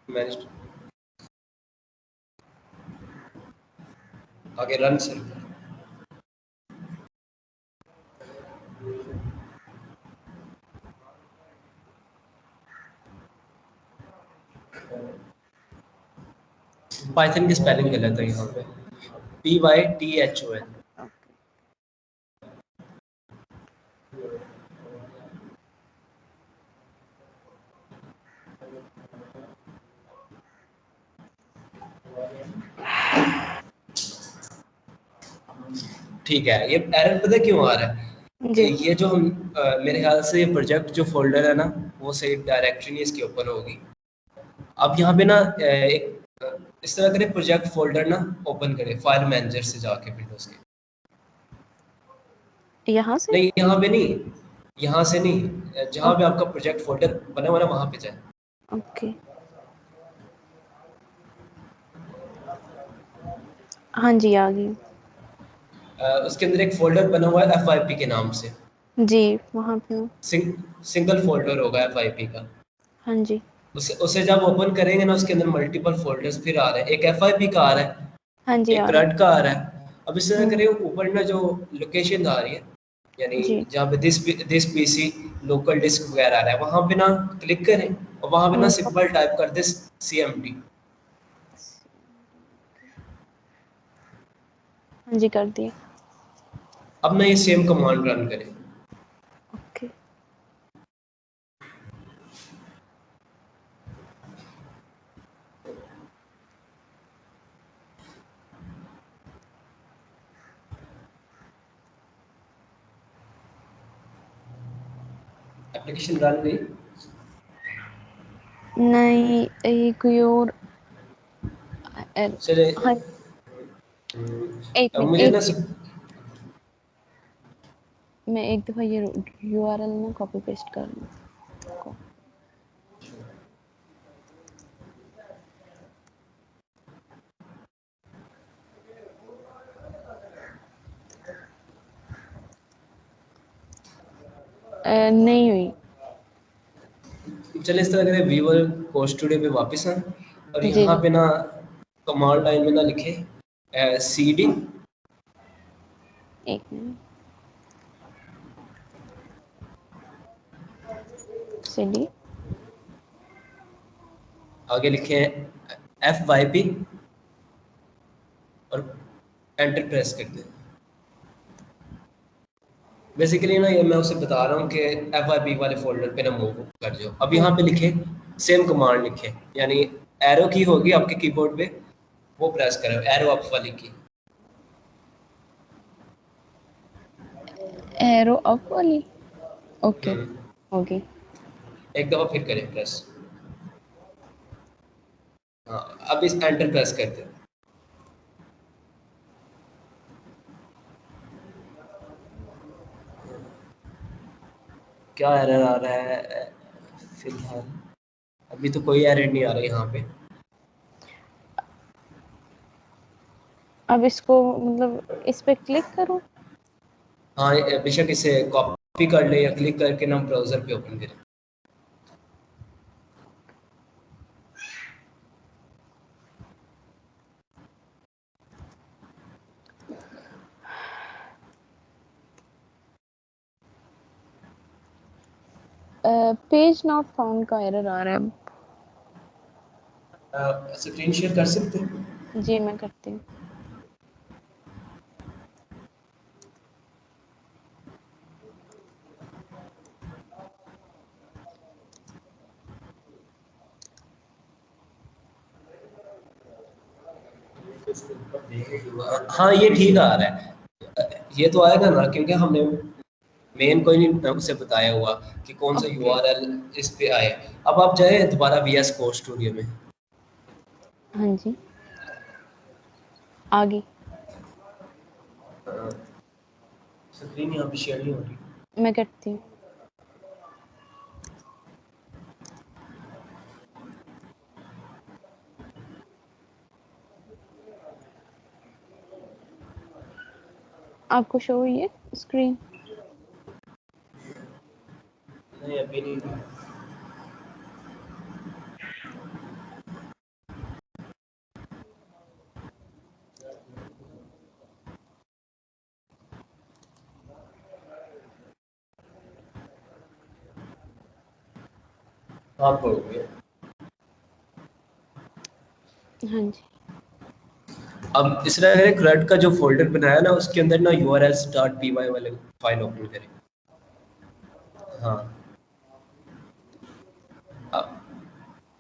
मैनेज, आगे रन सर्वर। पाइथन की स्पेलिंग गलत है यहाँ पे, PYTHON। ठीक है, ये एरर पता क्यों आ रहा है? जी ये जो हम मेरे ख्याल से ये प्रोजेक्ट जो फोल्डर है ना, वो सही डायरेक्टरी इसके ऊपर होगी। अब यहाँ पे ना इस तरह करें, प्रोजेक्ट फोल्डर ना ओपन करें फाइल मैनेजर से जाके विंडोज के। यहाँ से नहीं, यहाँ पे नहीं, यहाँ से नहीं, जहाँ पे आपका प्रोजेक्ट फोल्डर बना हुआ है ना, वहाँ पे जाए। ओके। हाँ जी, आ गई। उसके अंदर एक फोल्डर बना हुआ है FYP के नाम से, जी वहाँ पे हूँ। सिंगल फोल्डर होगा FYP का। हाँ जी उसे जब ओपन करेंगे ना, उसके अंदर मल्टीपल फोल्डर्स फिर आ रहे हैं, एक FYP का आ रहा है, हाँ जी, एक आ रहा है। रड का आ रहा है। अब इस तरह करें, ऊपर ना जो लोकेशन आ रही है, यानी जी जहाँ पे दिस पीसी लोकल डिस्क वगैरह आ रहा है, वहाँ पे ना क्लिक करें, और वहाँ पे ना सिंपल टाइप कर दे CMD। हाँ जी, कर दिया। अब ना ये सेम कमांड रन करें। ओके। एप्लीकेशन रन हुई? नहीं, ये कोई और चले, हाँ, एक अब मिनट, मुझे एक ना मैं एक दफ़ा ये यूआरएल ना कॉपी पेस्ट कर लूँ। नहीं हुई। चले, इस तरह करें, वीवर कोड स्टूडियो पे वापस आए, और जी यहाँ जी, पे ना कमांड लाइन में ना लिखे CD, एक मिनट। सीडी आगे लिखे FYP, और एंटर प्रेस कर दें। बेसिकली ना, ये मैं उसे बता रहा हूँ कि FYP वाले फोल्डर पे ना मूव कर जाओ। अब यहाँ पे लिखे सेम कमांड लिखे, यानी एरो की होगी आपके कीबोर्ड पे, वो प्रेस करें, एरो अप वाली की। एरो अप वाली, ओके ओके। एक दफ़ा फिर करें प्रेस। हाँ, अब इस एंटर प्रेस करते हैं। क्या एरर आ रहा है फिलहाल? अभी तो कोई एरर नहीं आ रही यहाँ पे। अब इसको मतलब इस पे क्लिक करूं? हाँ, बेशक इसे कॉपी कर ले या क्लिक करके ना ब्राउज़र पे ओपन करें। पेज नॉट फाउंड का एरर आ रहा है। स्क्रीन शेयर कर सकते हैं? जी मैं करती हूँ। हाँ, ये ठीक आ रहा है। ये तो आएगा ना, क्योंकि हमने मेन कोई नहीं उसे बताया हुआ कि कौन सा ओके यूआरएल इस पे आए। अब आप जाए दोबारा वीएस कोड स्टूडियो में। हाँ जी आगे। स्क्रीन यहाँ पे शेयर नहीं हो रही। मैं करती हूँ। आपको शो हुई है स्क्रीन? नहीं, अभी नहीं। आप हो गए। हाँ जी अब इस तरह करें, CRUD का जो फोल्डर बनाया ना उसके अंदर ना urls.py वाले फाइल ओपन करें। हाँ,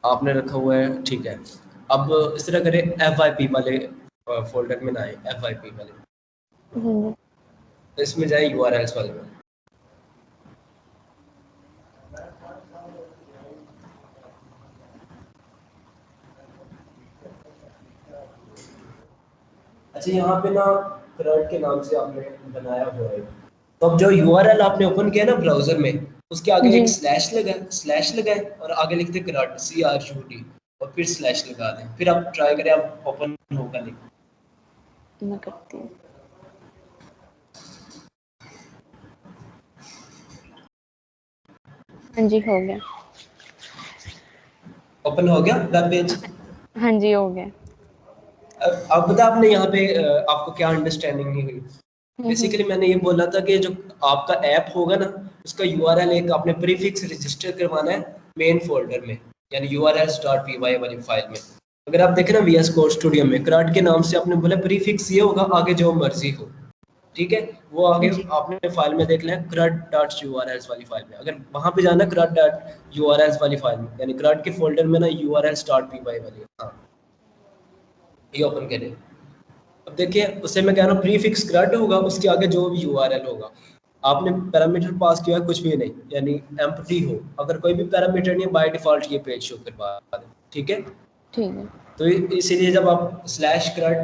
आपने रखा हुआ है, ठीक है। अब इस तरह करें, FYP वाले फोल्डर में ना आए, FYP वाले, हाँ जी। इसमें जाए URLs वाले में। अच्छा, यहाँ पे ना CRUD के नाम से आपने बनाया हुआ है, तो अब जो URL आपने ओपन किया ना ब्राउजर में, उसके आगे जी एक स्लैश लगाए और आगे लिखते CRUD, CRUD, और फिर स्लैश लगा दें। फिर आप ट्राई करें, आप ओपन होगा नहीं। मैं करती हूँ। हाँ जी हो गया। ओपन हो गया वेब पेज। हाँ जी हो गया। अब बता, आपने यहाँ पे आपको क्या अंडरस्टैंडिंग नहीं हुई? हम्म। बेसिकली मैंने ये बोला था कि जो आपका ऐप होगा ना, उसका यूआरएल एक आपने प्रीफिक्स रजिस्टर करवाना है मेन फोल्डर में, यानी urls.py वाली फाइल में। अगर आप देखें ना VS कोड स्टूडियो में, CRUD के नाम से आपने बोला प्रीफिक्स ये होगा, आगे जो मर्जी हो, ठीक है। वो आगे जी आपने फाइल में देख लें crud.urls वाली फाइल में, अगर वहां पे जाना crud.urls वाली फाइल में, यानी CRUD के फोल्डर में ना urls.py वाली, हाँ, ये ओपन करें। अब देखिए, उससे मैं कह रहा हूँ प्रीफिक्स CRUD होगा, उसके आगे जो भी यूआरएल होगा। आपने पैरामीटर पास किया है कुछ भी नहीं, यानी एम्प्टी हो, अगर कोई भी पैरामीटर नहीं, बाय डिफॉल्ट ये पेज शो करवा दे, ठीक है। ठीक है। तो इसीलिए जब आप /CRUD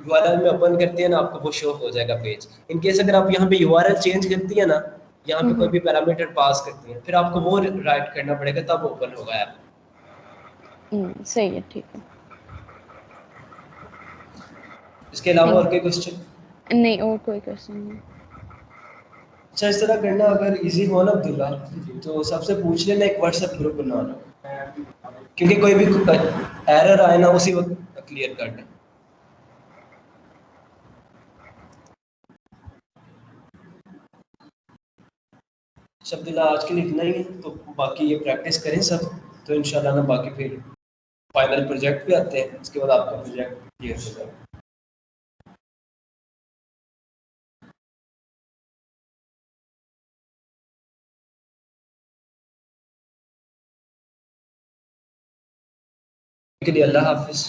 यूआरएल में ओपन करते हैं ना, आपको वो शो हो जाएगा पेज। इन केस अगर आप यहाँ पे यूआरएल चेंज करती है ना, यहाँ पे कोई भी पैरामीटर पास करती है, फिर आपको वो राइट करना पड़ेगा, तब ओपन होगा ऐप। सही है ठीक है। इसके अलावा थैंक और कोई क्वेश्चन? नहीं और कोई क्वेश्चन नहीं। अच्छा, इस तरह करना अगर इजी हो ना अब्दुल्ला, तो सबसे पूछ लेना, एक व्हाट्सएप ग्रुप बना लो, क्योंकि कोई भी एरर आए ना उसी वक्त क्लियर कर दें। अच्छा अब्दुल्ला, आज के लिए इतना ही है, तो बाकी ये प्रैक्टिस करें सब, तो इंशाल्लाह ना बाकी फिर फाइनल प्रोजेक्ट पे आते हैं, उसके बाद आपका प्रोजेक्ट क्लियर हो जाएगा। के लिए अल्लाह हाफिज़।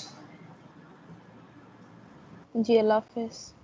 जी, अल्लाह हाफ़िज़।